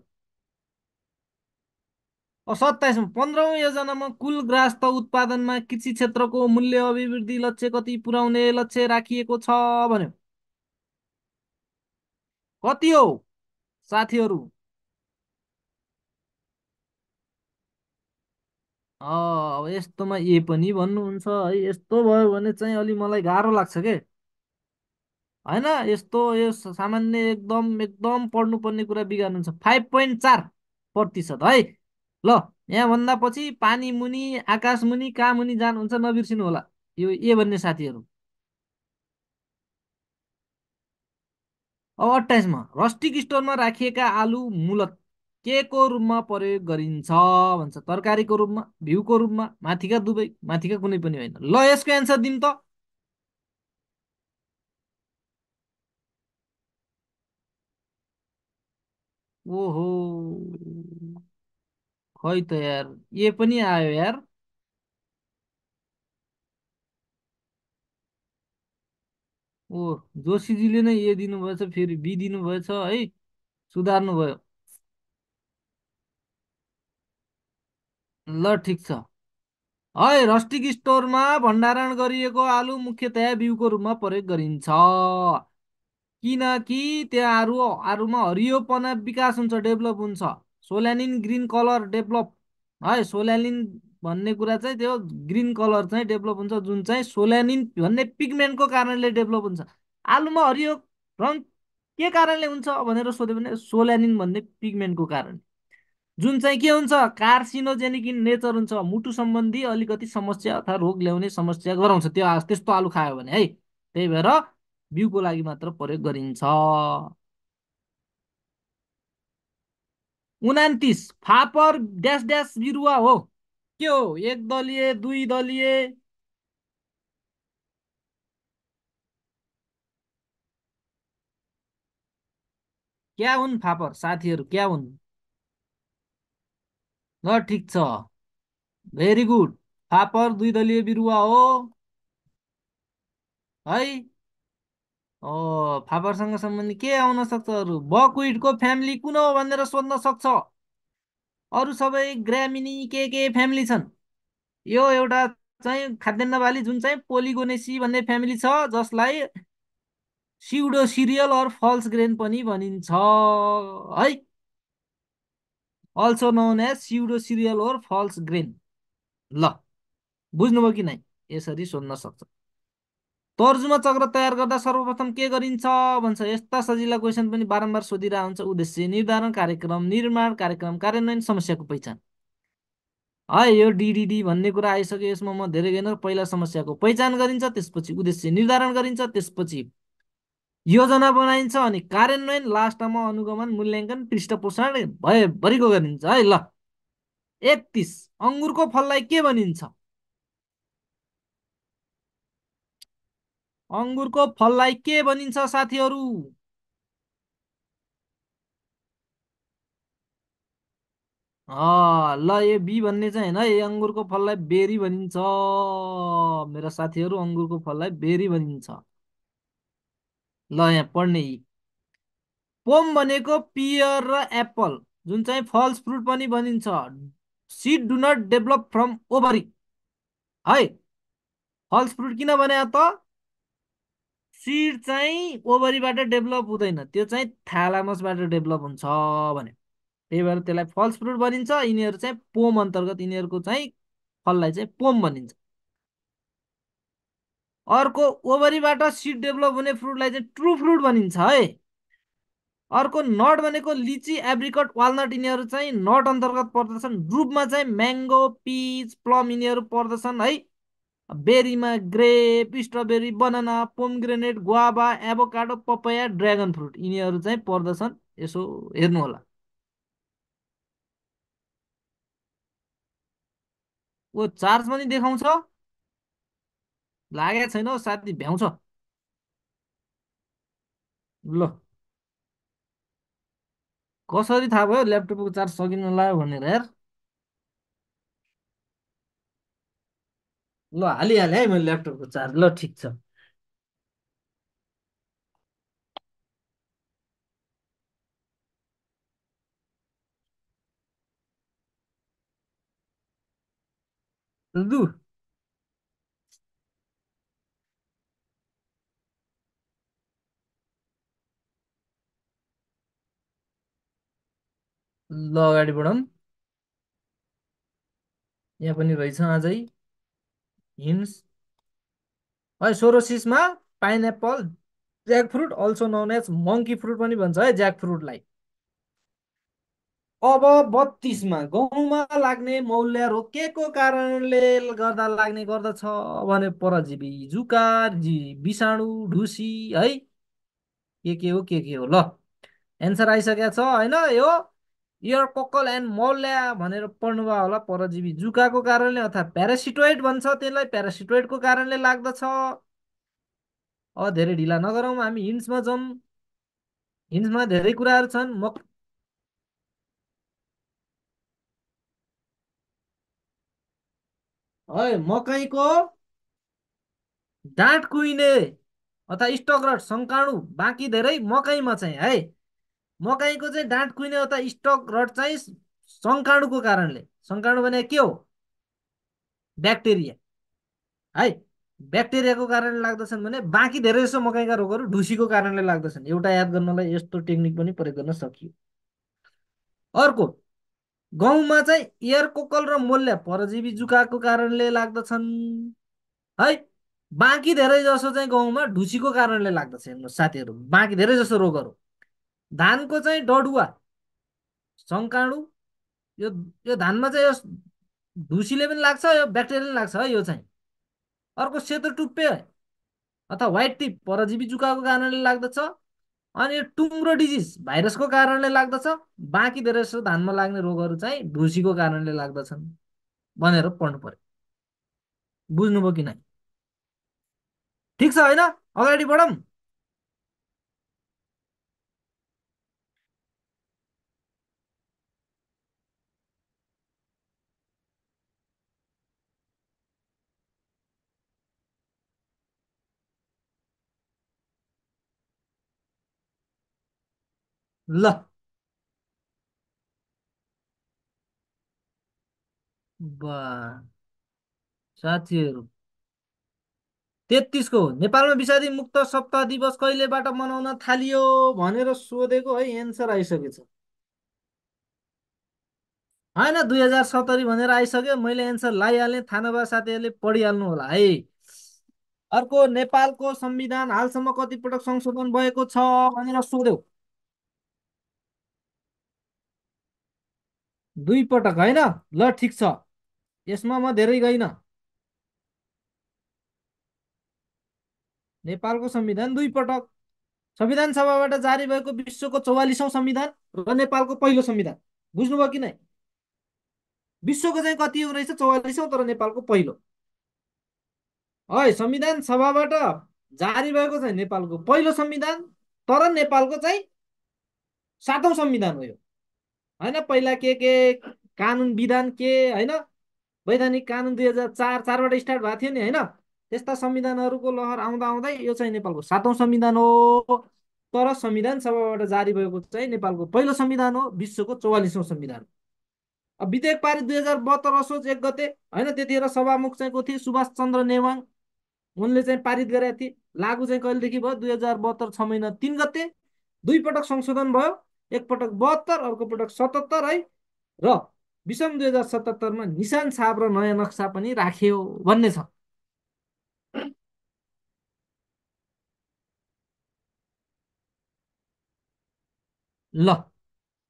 27 15औं योजनामा कुल ग्रास त उत्पादनमा कृषि क्षेत्रको मूल्य अभिवृद्धि लक्ष्य कति पुर्याउने लक्ष्य राखिएको छ भन्यो। कति हो साथीहरू? अब यस्तोमा ए पनि भन्नुहुन्छ है। यस्तो भयो भने चाहिँ अलि मलाई गाह्रो लाग्छ के। होइन यस्तो यो सामान्य एकदम एकदम पढ्नुपर्ने कुरा बिगार्नुहुन्छ। 5.4% है। ल यहाँभन्दा पछि पानी मुनि आकाश मुनि कहाँ मुनि जानुहुन्छ नबिर्सिनु होला यो ए भन्ने साथीहरू। अब 28मा रस्टिक स्टोरमा राखिएका आलु मूलत के को रूपमा प्रयोग गरिन्छ भन्छ। तरकारीको रूपमा, बिउको रूपमा, माथिका दुवै, माथिका कुनै पनि होइन। ल यसको एन्सर दिउँ त। ओहो खै त यार, ए पनि आयो यार। ओ जोशीजीले नै ए दिनुभएछ, फेरि बी दिनुभएछ है। सुधार्नु भयो। ल ठिक छ है। रस्टिक स्टोरमा भण्डारण गरिएको आलु मुख्यतया बिउको रूपमा प्रयोग गरिन्छ, किनकि त्यहाँ आरुमा हरियोपना विकास हुन्छ, डेभलप हुन्छ। सोल्यानिन ग्रिन कलर डेभलप है। सोल्यानिन भन्ने कुरा चाहिँ त्यो ग्रिन कलर चाहिँ डेभलप हुन्छ, जुन चाहिँ सोल्यानिन भन्ने पिगमेन्टको कारणले डेभलप हुन्छ। आलुमा हरियो रङ के कारणले हुन्छ भनेर सोध्यो भने सोल्यानिन भन्ने पिगमेन्टको कारण, जुन चाहिँ के हुन्छ, कार्सिनोजेनिक इन नेचर हुन्छ। मुटु सम्बन्धी अलिकति समस्या अथवा रोग ल्याउने समस्या गराउँछ त्यो, त्यस्तो आलु खायो भने है। त्यही भएर बिउको लागि मात्र प्रयोग गरिन्छ। 29 फापर ड्यास ड्यास बिरुवा हो। के हो? एक दलीय, दुई दलीय? क्या हुन् फापर साथीहरू, क्या हुन्? ल ठिक छ। Very good. फापर द्विदलीय बिरुवा हो है। ओ फापरसँग सम्बन्धी के आउन सक्छ अरू? बकविटको फ्यामिली कुन हो भनेर सोध्न सक्छ। अरू सबै ग्रामिनी के फ्यामिली छन्। यो एउटा चाहिँ खाद्यान्न बाली जुन चाहिँ पोलिगोनेसी भन्ने फ्यामिली छ, जसलाई pseudo cereal or false grain पनि भनिन्छ है। Also known as pseudo cereal or false grain. ल, बुझ्नुभयो कि नै? यसरी सोध्न सक्छ। तर्जुमा चक्र तयार गर्दा सर्वप्रथम के गरिन्छ भन्छ। यस्ता सजिला क्वेसन पनि बारम्बार सोधिरहेको हुन्छ। उद्देश्य निर्धारण, कार्यक्रम निर्माण, कार्यक्रम कार्यान्वयन, समस्याको पहिचान। है यो डिडिडी भन्ने कुरा आइसक्यो। यसमा म धेरै गएन। पहिला समस्याको पहिचान गरिन्छ, त्यसपछि उद्देश्य निर्धारण गरिन्छ, त्यसपछि योजना बनाइन्छ, अनि कार्यान्वयन, लास्टमा अनुगमन, मूल्याङ्कन, पृष्ठपोषण भएभरिको गरिन्छ है। ल, 31, अङ्गुरको फललाई के भनिन्छ? अङ्गुरको फललाई के भनिन्छ साथीहरू? ल, यो बी भन्ने चाहिँ होइन है। अङ्गुरको फललाई बेरी भनिन्छ। मेरा साथीहरू, अङ्गुरको फललाई बेरी भनिन्छ। ल, यहाँ पढ्ने यी पोम भनेको पियर र एप्पल, जुन चाहिँ फल्स फ्रुट पनि भनिन्छ। Seed do not develop from ovary है। फल्स फ्रुट किन भने त? सिड चाहिँ ओभरीबाट डेभलप हुँदैन, त्यो चाहिँ थ्यालामसबाट डेभलप हुन्छ भने। त्यही भएर त्यसलाई फल्स फ्रुट भनिन्छ। यिनीहरू चाहिँ पोम अन्तर्गत, यिनीहरूको चाहिँ फललाई चाहिँ पोम भनिन्छ। अर्को, ओभरीबाट सिड डेभलप हुने फ्रुटलाई चाहिँ ट्रु फ्रुट भनिन्छ है। अर्को, नट भनेको लिची, एप्रिकट, वालनट, यिनीहरू चाहिँ नट अन्तर्गत पर्दछन्। ड्रुपमा चाहिँ म्याङ्गो, पिच, प्लम यिनीहरू पर्दछन् है। बेरीमा grape, strawberry, banana, pomegranate, guava, avocado, papaya, dragon fruit यिनीहरू चाहिँ पर्दछन्। यसो हेर्नु होला। ओ चार्ज पनि देखाउँछ। लागेको छैन हौ साथी, भ्याउँछ। ल, कसरी थाहा भयो ल्यापटपको चार्ज सकिन लाग्यो भनेर यार? ल, हालिहालेँ है मैले ल्यापटपको चार्ज। ल, ठिक छ। लु, ल अगाडि बढौँ। यहाँ पनि रहेछ अझै हिन्ट्स है। सोरोसिसमा pineapple, jack fruit, also known as monkey fruit पनि भन्छ है ज्याक फ्रुटलाई। अब 32मा, गहुँमा लाग्ने मौल्या रोग के को कारणले गर्दा लाग्ने गर्दछ भने परजीवी, जुका, विषाणु, ढुसी है। के हो, के हो? ल, एन्सर आइसकेको छ होइन। यो इयर कोकल एन्ड मौल्या भनेर पढ्नुभयो होला। परजीवी जुकाको कारणले, अर्थात् प्यारासिटोइड भन्छ त्यसलाई, प्यारासिटोइडको कारणले लाग्दछ। अब धेरै ढिला नगरौँ, हामी हिन्ट्समा जाउँ। हिन्ट्समा धेरै कुराहरू छन्। है मकैको डाँठ कुहिने अथवा स्टक सङ्काणु बाँकी धेरै मकैमा चाहिँ है। मकैको चाहिँ डाँठ कुहिने अथवा स्टक रट चाहिँ सङ्काणुको कारणले। सङ्काणु भने के हो? ब्याक्टेरिया है। ब्याक्टेरियाको कारणले लाग्दछन् भने बाँकी धेरै जसो मकैका रोगहरू ढुसीको कारणले लाग्दछन्। एउटा याद गर्नलाई यस्तो टेक्निक पनि प्रयोग गर्न सकियो। अर्को, गहुँमा चाहिँ एयर कोकल र मोल्ल्या परजीवी जुकाको कारणले लाग्दछन् है। बाँकी धेरै जसो चाहिँ गहुँमा ढुसीको कारणले लाग्दछ। हेर्नुहोस् साथीहरू, बाँकी धेरै जसो रोगहरू। धानको चाहिँ डडुवा, सङ्काणु, यो यो धानमा चाहिँ यो ढुसीले पनि लाग्छ, यो ब्याक्टेरियाले लाग्छ है यो चाहिँ। अर्को, सेतो टुप्पे अथवा व्हाइट टिप परजीवी जुकाको कारणले लाग्दछ। अनि यो टुङ्ग्रो डिजिज भाइरसको कारणले लाग्दछ। बाँकी धेरै जसो धानमा लाग्ने रोगहरू चाहिँ ढुसीको कारणले लाग्दछन् भनेर पढ्नु पर्यो। बुझ्नुभयो कि नै? ठिक छ होइन? अगाडि बढौँ। ल बा साथीहरू 33 को नेपालमा विषादी मुक्त सप्ताह दिवस कहिलेबाट मनाउन थालियो भनेर सोधेको है एन्सर आइसकेछ। होइन 2070 भनेर आइसक्यो मैले एन्सर लगाइहालेँ थाहा नभए साथीहरूले पढिहाल्नु होला है। अर्को नेपालको संविधान हालसम्म कति पटक संशोधन भएको छ भनेर सोध्यो। 2 पटक होइन। ल ठिक छ यसमा म धेरै गइन। नेपालको संविधान 2 पटक संविधान सभाबाट जारी भएको विश्वको 44औं संविधान र नेपालको पहिलो संविधान। बुझ्नुभयो कि नै? विश्वको चाहिँ कति हो रहेछ 44औं तर नेपालको पहिलो। है संविधान सभाबाट जारी भएको चाहिँ नेपालको पहिलो संविधान तर नेपालको चाहिँ 7औं संविधान हो यो। होइन पहिला के कानुन विधान के होइन वैधानिक कानुन 2004 बाट स्टार्ट भएको थियो नि होइन। त्यस्ता संविधानहरूको लहर आउँदा आउँदै यो चाहिँ नेपालको 7औं संविधान हो। तर संविधान सभाबाट जारी भएको चाहिँ नेपालको पहिलो संविधान हो विश्वको 44औं संविधान। अब विधेयक पारित 2072 असोज 1 गते होइन त्यतिखेर सभामुख चाहिँ को थिए सुभाष चन्द्र नेवाङ। उनले चाहिँ पारित गरेका थिए। लागू चाहिँ कहिलेदेखि भयो 2072 6 महिना 3 गते। 2 पटक संशोधन भयो। एकपटक 72 अर्को पटक 77 है। र विषम 2077मा निशान छाप र नयाँ नक्सा पनि राख्यो भन्ने छ। ल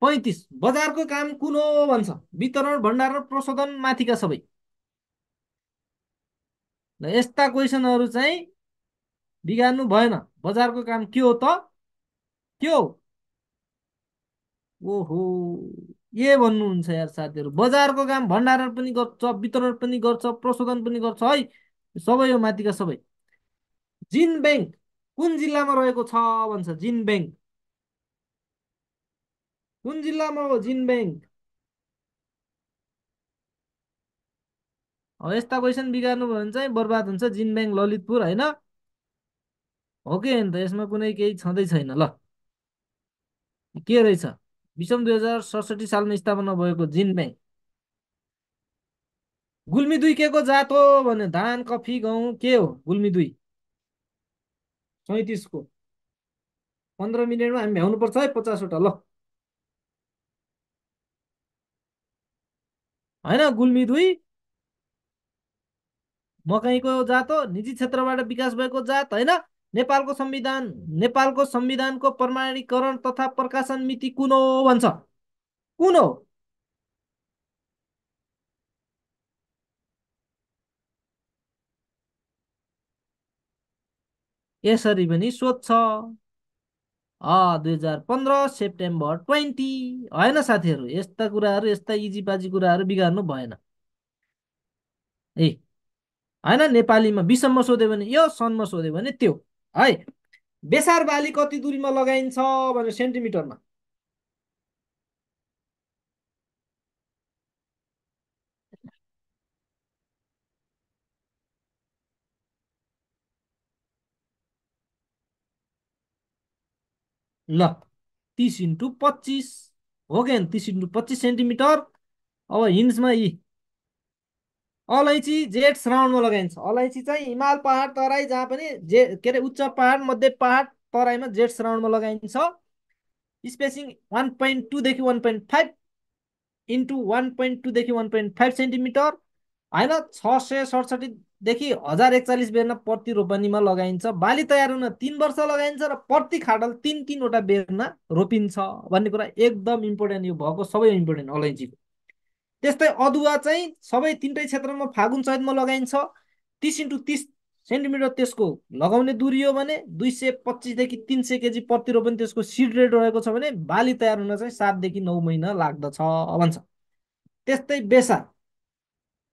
35 बजारको काम कुन हो भन्छ। वितरण भण्डारण प्रशोधन माथिका सबै। ल यस्ता क्वेसनहरू चाहिँ बिगार्नु भएन। बजारको काम के हो त? के हो? ओहो के भन्नुहुन्छ यार साथीहरू बजारको काम भण्डारण पनि गर्छ वितरण पनि गर्छ प्रशोधन पनि गर्छ है। सबै हो माथिका सबै। जिन ब्याङ्क कुन जिल्लामा रहेको छ भन्छ। जिन ब्याङ्क कुन जिल्लामा हो जिन ब्याङ्क? यस्ता क्वेसन बिगार्नु भयो भने चाहिँ बर्बाद हुन्छ। जिन ब्याङ्क ललितपुर होइन हो कि होइन त यसमा कुनै केही छँदै छैन। ल के रहेछ? विषम 2067 सालमा स्थापना भएको जिन ब्याङ्क। गुल्मी दुई के को जात हो भने धान कफी गहुँ के हो गुल्मी दुई? 37 को 15 मिनटमा हामी भ्याउनुपर्छ है 50वटा। ल होइन गुल्मी दुई मकैको जात हो निजी क्षेत्रबाट विकास भएको जात होइन। नेपालको संविधानको प्रमाणीकरण तथा प्रकाशन मिति कुन हो भन्छ। कुन हो? यसरी पनि सोध्छ। 2015 सेप्टेम्बर 20 होइन साथीहरू यस्ता कुराहरू यस्ता इजी बाजी कुराहरू बिगार्नु भएन। ए होइन नेपालीमा विषममा सोध्यो भने यो सनमा सोध्यो भने त्यो है। बेसार बाली कति दूरीमा लगाइन्छ भने सेन्टिमिटरमा। ल 30 × 25 हो कि 30 × 25 सेन्टिमिटर। अब हिन्ट्समा यी अलैँची जेठ श्रावणमा लगाइन्छ। अलैँची चाहिँ हिमाल पहाड तराई जहाँ पनि के अरे उच्च पहाड मध्य पहाड तराईमा जेठ श्रावणमा लगाइन्छ। स्पेसिङ 1.2 देखि 1.5 इन्टु 1.2 देखि 1.5 सेन्टिमिटर होइन 667 देखि 1041 बेर्ना प्रति रोपनीमा लगाइन्छ। बाली तयार हुन 3 वर्ष लगाइन्छ र प्रति खाडल तिनवटा बेर्ना रोपिन्छ भन्ने कुरा एकदम इम्पोर्टेन्ट। यो भएको सबै इम्पोर्टेन्ट अलैँचीको। त्यस्तै अदुवा चाहिँ सबै तिनटै क्षेत्रमा फागुन चैतमा लगाइन्छ। 30 × 30 सेन्टिमिटर त्यसको लगाउने दूरी हो भने 225 देखि 300 केजी प्रति रोपनी त्यसको सिड रेट रहेको छ भने बाली तयार हुन चाहिँ 7 देखि 9 महिना लाग्दछ भन्छ। त्यस्तै बेसा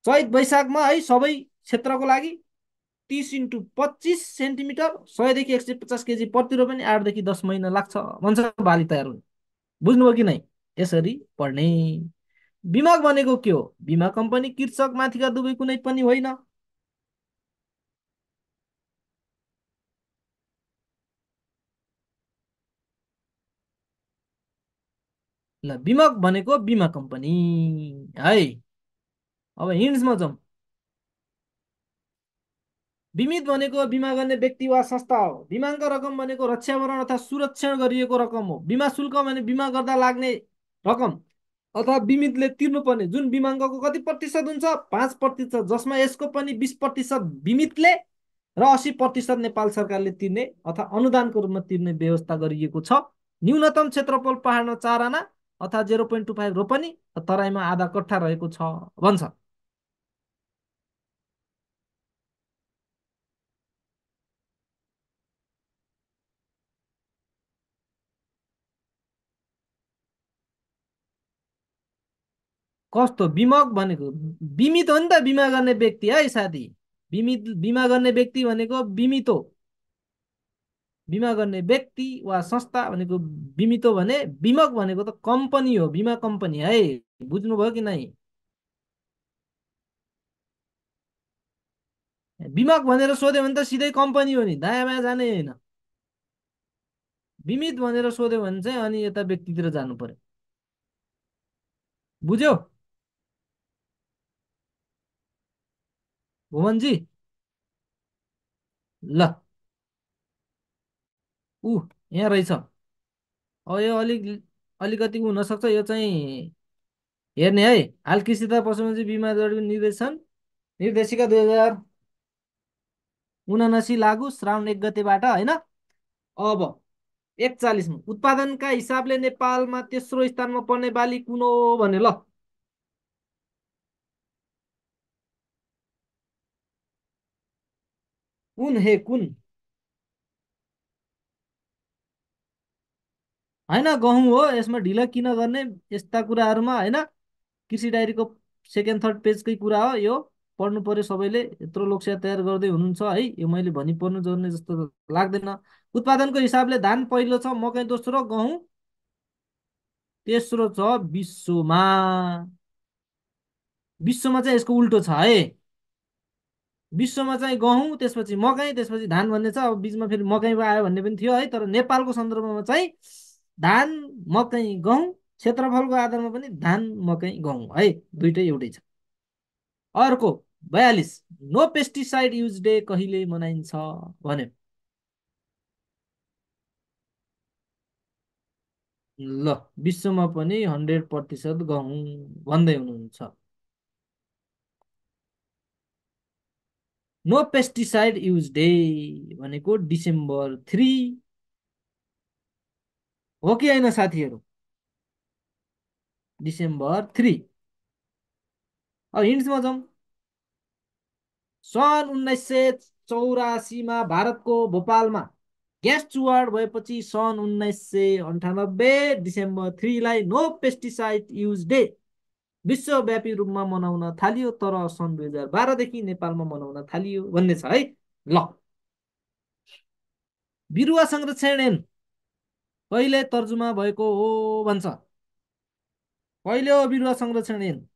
चैत वैशाखमा है सबै क्षेत्रको लागि 30 × 25 सेन्टिमिटर 100 देखि 150 केजी प्रति रोपनी 8 देखि 10 महिना लाग्छ भन्छ बाली तयार हुन। बुझ्नुभयो कि नै? यसरी पढ्ने। बिमा भनेको के हो? बिमा कम्पनी कृषक माथिका दुवै कुनै पनि होइन। ल बिमक भनेको बिमा कम्पनी है। अब हिन्ट्समा जाउँ। बिमित भनेको बिमा गर्ने व्यक्ति वा संस्था हो। बिमाको रकम भनेको रक्षावरण अथवा सुरक्षण गरिएको रकम हो। बिमा शुल्क भने बिमा गर्दा लाग्ने रकम अथवा बिमितले तिर्नुपर्ने जुन बिमाङ्कको कति प्रतिशत हुन्छ, 5%, जसमा यसको पनि 20% बिमितले र 80% नेपाल सरकारले तिर्ने अथवा अनुदानको रूपमा तिर्ने व्यवस्था गरिएको छ। न्यूनतम क्षेत्रफल पहाडमा 4 आना अथवा 0.25 रोपनी, तराईमा आधा कट्ठा रहेको छ भन्छ। कस्तो बिमक भनेको बिमित हो नि त, बिमा गर्ने व्यक्ति है साथी। बिमित बिमा गर्ने व्यक्ति भनेको बिमित हो। बिमा गर्ने व्यक्ति वा संस्था भनेको बिमित हो भने बिमक भनेको त कम्पनी हो, बिमा कम्पनी है। बुझ्नुभयो कि नै? बिमक भनेर सोध्यो भने त सिधै कम्पनी हो नि, दायाँ बायाँ जाने होइन। बिमित भनेर सोध्यो भने चाहिँ अनि यता व्यक्तितिर जानु पर्यो। बुझ्यो भुवनजी? ल ऊ यहाँ रहेछ। अब यो अलिकति हुनसक्छ, यो चाहिँ हेर्ने है। हाल कृषि तथा पशुपन्छी बिमा जोडी निर्देशन निर्देशिका 2079 लागू श्रावण 1 गतेबाट होइन। अब 41मा उत्पादनका हिसाबले नेपालमा तेस्रो स्थानमा पर्ने बाली कुन हो भने ल। कुन हे कुन? होइन गहुँ हो, यसमा ढिला किन गर्ने यस्ता कुराहरूमा होइन। कृषि डायरीको सेकेन्ड थर्ड पेजकै कुरा हो यो। पढ्नु पर्यो सबैले, यत्रो लोकसेवा तयार गर्दै हुनुहुन्छ है, यो मैले भनी पर्नु जरुरी जस्तो त लाग्दैन। उत्पादनको हिसाबले धान पहिलो छ, मकै दोस्रो, गहुँ तेस्रो छ विश्वमा। विश्वमा चाहिँ यसको उल्टो छ है। विश्वमा चाहिँ गहुँ, त्यसपछि मकै, त्यसपछि धान भन्ने छ। अब बिचमा फेरि मकै आयो भन्ने पनि थियो है, तर नेपालको सन्दर्भमा चाहिँ धान, मकै, गहुँ, क्षेत्रफलको आधारमा पनि धान, मकै, गहुँ है, दुइटै एउटै छ। अर्को 42, नो पेस्टिसाइड युज डे कहिले मनाइन्छ भन्यो। ल विश्वमा पनि 100% गहुँ भन्दै हुनुहुन्छ। नो पेस्टिसाइड युज डे भनेको December 3 हो कि होइन साथीहरू? December 3। अब हिन्ट्समा जाउँ। सन् 1984मा भारतको भोपालमा ग्यास चुहाड भएपछि सन् 1998 December 3लाई नो पेस्टिसाइड युज डे विश्वव्यापी रूपमा मनाउन थालियो, तर सन् 2012देखि नेपालमा मनाउन थालियो भन्ने छ है। ल बिरुवा संरक्षण ऐन कहिले तर्जुमा भएको हो भन्छ। कहिले हो बिरुवा संरक्षण ऐन?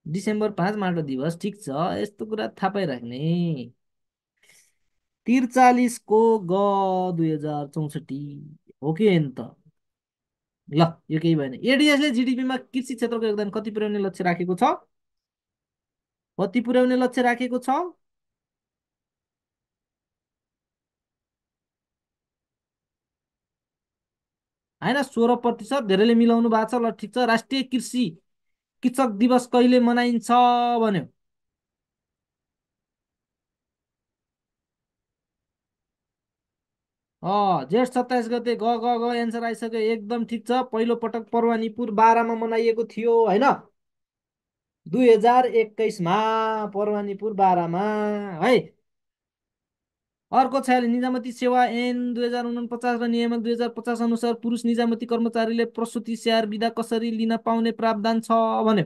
December 5 माटो दिवस, ठिक छ, यस्तो कुरा थाहा पाइराख्ने। 43 2064 हो कि होइन त? ल यो केही भएन। एडिएसले जिडिपीमा कृषि क्षेत्रको योगदान कति पुर्याउने लक्ष्य राखेको छ? कति पुर्याउने लक्ष्य राखेको छ? होइन 16%, धेरैले मिलाउनु भएको छ। ल ठिक छ, राष्ट्रिय कृषि कृषक दिवस कहिले मनाइन्छ भन्यो। जेठ 27 गते। ग ग ग एन्सर आइसक्यो, एकदम ठिक छ। पहिलो पटक परवानीपुर 12मा मनाइएको थियो होइन, 2021मा परवानीपुर 12मा है। अर्को छ निजामती सेवा ऐन 2049 र नियमक 2050 अनुसार पुरुष निजामती कर्मचारीले प्रसुति स्याहार बिदा कसरी लिन पाउने प्रावधान छ भन्यो।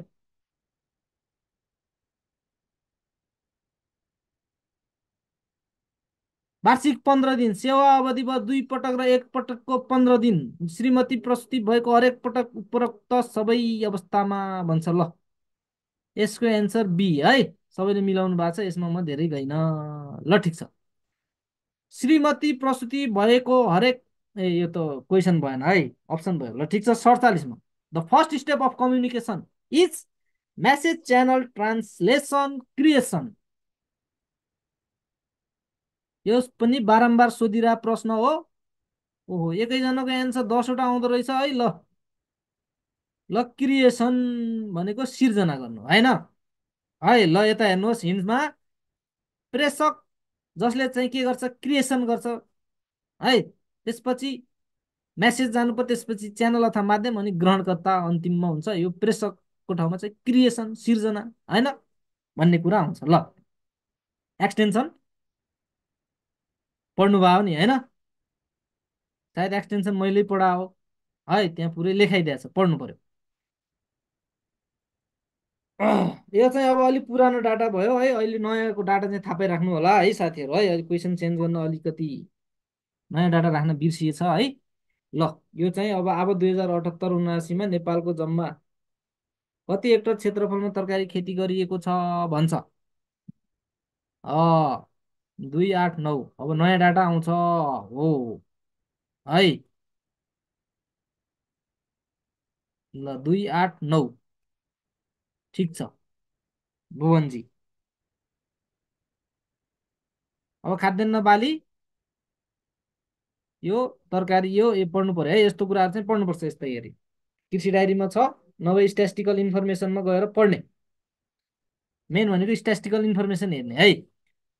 वार्षिक 15 दिन, सेवा अवधिमा 2 पटक र 1 पटकको 15 दिन, श्रीमती प्रस्तुति भएको हरेक पटक उपरोक्त सबै अवस्थामा भन्छ। ल यसको एन्सर बी है। सबैले मिलाउनु भएको छ, यसमा म धेरै गइन। ल ठिक छ। श्रीमती प्रस्तुति भएको हरेक ए यो त क्वेसन भएन है, अप्सन भयो। ल ठिक छ, 47 मा। The first step of communication is message channel translation creation. यो पनि बारम्बार सोधिरहेको प्रश्न हो। ओहो, एकैजनाको एन्सर 10वटा आउँदो रहेछ है। ल ल क्रिएसन भनेको सिर्जना गर्नु होइन है। ल यता हेर्नुहोस्, हिन्टमा प्रेषक जसले चाहिँ के गर्छ, क्रिएसन गर्छ है। त्यसपछि मेसेज जानु पर्यो, त्यसपछि च्यानल अथवा माध्यम, अनि ग्रहणकर्ता अन्तिममा हुन्छ। यो प्रेषकको ठाउँमा चाहिँ क्रिएसन सिर्जना होइन भन्ने कुरा आउँछ। ल एक्सटेन्सन पढ्नुभयो नि होइन, सायद एक्सटेन्सन मैले पढाओ है, त्यहाँ पुरै लेखाइदिएको छ, पढ्नु पर्यो। यो चाहिँ अब अलिक पुरानो डाटा भयो है, अहिले नयाँको डाटा चाहिँ थापै राख्नु होला है साथीहरू है। अहिले क्वेसन चेन्ज गर्न अलिकति नयाँ डाटा राख्न बिर्सिएछ है। ल यो चाहिँ अब 2078-79 नेपालको जम्मा कति हेक्टर क्षेत्रफलमा तरकारी खेती गरिएको छ भन्छ। 289। अब नयाँ डाटा आउँछ हो है। ल 289 ठिक छ भुवनजी। अब खाद्यान्न बाली, यो तरकारी, यो पढ्नु पर्यो है। यस्तो कुराहरू चाहिँ पढ्नुपर्छ यस्तै हेरी। कृषि डायरीमा छ, नभए स्ट्याटिस्टिकल इन्फर्मेसनमा गएर पढ्ने। मेन भनेको स्ट्याटिस्टिकल इन्फर्मेसन हेर्ने है।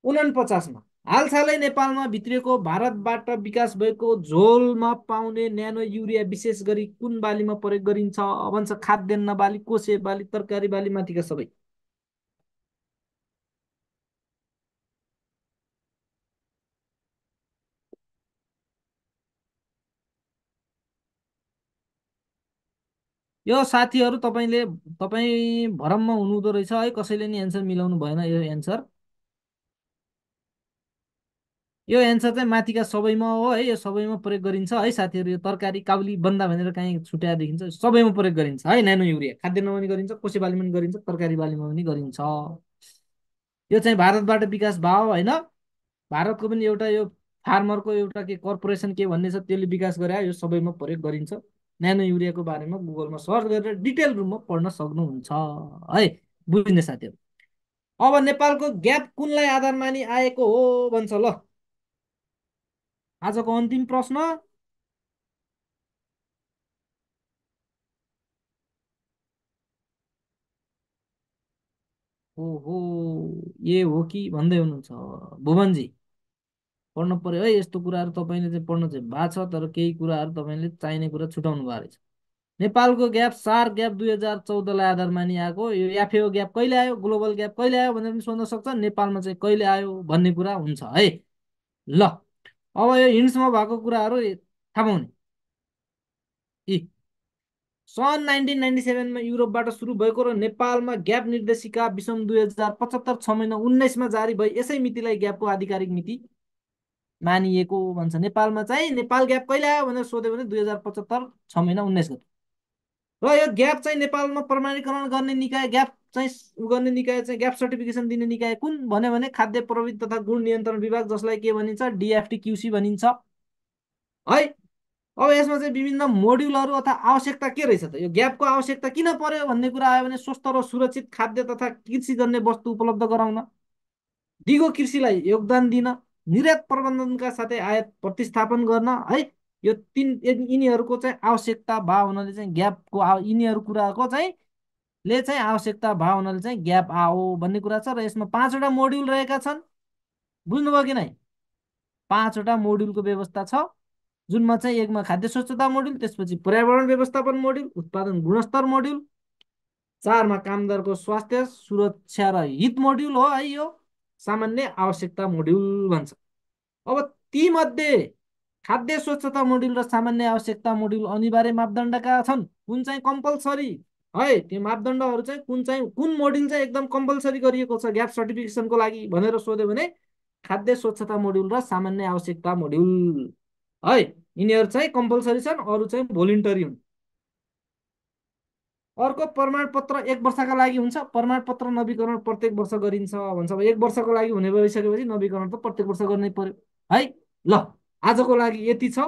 49मा हालसालै नेपालमा भित्रिएको भारतबाट विकास भएको झोलमा पाउने न्यानो युरिया विशेष गरी कुन बालीमा प्रयोग गरिन्छ भन्छ। खाद्यान्न बाली, कोसे बाली, तरकारी बाली, माथिका सबै। यो साथीहरू तपाईँ भरममा हुनुहुँदो रहेछ है, कसैले नि एन्सर मिलाउनु भएन। यो एन्सर, यो एन्सर चाहिँ माथिका सबैमा हो है। यो सबैमा प्रयोग गरिन्छ है साथीहरू। यो तरकारी काउली बन्दा भनेर कहीँ छुट्याएर देखिन्छ, सबैमा प्रयोग गरिन्छ है। न्यानो युरिया खाद्यान्नमा पनि गरिन्छ, कोसे बालीमा पनि गरिन्छ, तरकारी बालीमा पनि गरिन्छ। यो चाहिँ भारतबाट विकास भयो होइन। भारतको पनि एउटा यो फार्मरको एउटा के कर्पोरेसन के भन्ने छ, त्यसले विकास गरे। यो सबैमा प्रयोग गरिन्छ। न्यानो युरियाको बारेमा गुगलमा सर्च गरेर डिटेल रूपमा पढ्न सक्नुहुन्छ है, बुझ्ने साथीहरू। अब नेपालको ग्याप कुनलाई आधार मानि आएको हो भन्छ। ल आजको अन्तिम प्रश्न। ओहो, ए हो कि भन्दै हुनुहुन्छ भुवनजी। पढ्नु पर्यो है यस्तो कुराहरू। तपाईँले चाहिँ पढ्नु चाहिँ भएको छ, तर केही कुराहरू तपाईँले चाहिने कुरा छुटाउनु भएको रहेछ। नेपालको ग्याप सार ग्याप 2014लाई आधार मानि आएको। यो एफएओ ग्याप कहिले आयो, ग्लोबल ग्याप कहिले आयो भनेर पनि सोध्न सक्छ। नेपालमा चाहिँ कहिले आयो भन्ने कुरा हुन्छ है। ल अब यो हिन्ट्समा भएको कुराहरू थाहा पाउने। यी सन् 1997मा युरोपबाट सुरु भएको र नेपालमा ग्याप निर्देशिका विषम 2075 6 महिना 19मा जारी भई यसै मितिलाई ग्यापको आधिकारिक मिति मानिएको भन्छ। नेपालमा चाहिँ नेपाल ग्याप कहिले आयो भनेर सोध्यो भने 2075 6 महिना 19 गते। र यो ग्याप चाहिँ नेपालमा प्रमाणीकरण गर्ने निकाय, ग्याप चाहिँ गर्ने निकाय चाहिँ ग्याप सर्टिफिकेसन दिने निकाय कुन भन्यो भने खाद्य प्रविधि तथा गुण नियन्त्रण विभाग, जसलाई के भनिन्छ, डिएफटी क्युसी भनिन्छ है। अब यसमा चाहिँ विभिन्न मोड्युलहरू अथवा आवश्यकता के रहेछ त, यो ग्यापको आवश्यकता किन पर्यो भन्ने कुरा आयो भने स्वस्थ र सुरक्षित खाद्य तथा कृषि जन्य वस्तु उपलब्ध गराउन, दिगो कृषिलाई योगदान दिन, निर्यात प्रबन्धनका साथै आयात प्रतिस्थापन गर्न है। यो यिनीहरूको चाहिँ आवश्यकता भयो हुनाले चाहिँ ग्यापको यिनीहरू कुराको चाहिँ ले चाहिँ आवश्यकता भयो हुनाले चाहिँ ग्याप आओ भन्ने कुरा छ। र यसमा 5वटा मोड्युल रहेका छन्, बुझ्नुभयो कि नै। 5वटा मोड्युलको व्यवस्था छ, जुनमा चाहिँ एकमा खाद्य स्वच्छता मोड्युल, त्यसपछि पर्यावरण व्यवस्थापन मोड्युल, उत्पादन गुणस्तर मोड्युल, 4मा कामदारको स्वास्थ्य सुरक्षा र हित मोड्युल हो है। यो सामान्य आवश्यकता मोड्युल भन्छ। अब ती मध्ये खाद्य स्वच्छता मोड्युल र सामान्य आवश्यकता मोड्युल अनिवार्य मापदण्डका छन्। कुन चाहिँ कम्पलसरी है, त्यो मापदण्डहरू चाहिँ कुन मोड्युल चाहिँ एकदम कम्पलसरी गरिएको छ ग्याप सर्टिफिकेसनको लागि भनेर सोध्यो भने खाद्य स्वच्छता मोड्युल र सामान्य आवश्यकता मोड्युल है। यिनीहरू चाहिँ कम्पलसरी छन्, अरू चाहिँ भोलिन्टरी हुन्। अर्को प्रमाणपत्र 1 वर्षका लागि हुन्छ। प्रमाणपत्र नवीकरण प्रत्येक वर्ष गरिन्छ भन्छ। अब 1 वर्षको लागि हुने भइसकेपछि नवीकरण त प्रत्येक वर्ष गर्नै पर्यो है। ल आजको लागि यति छ।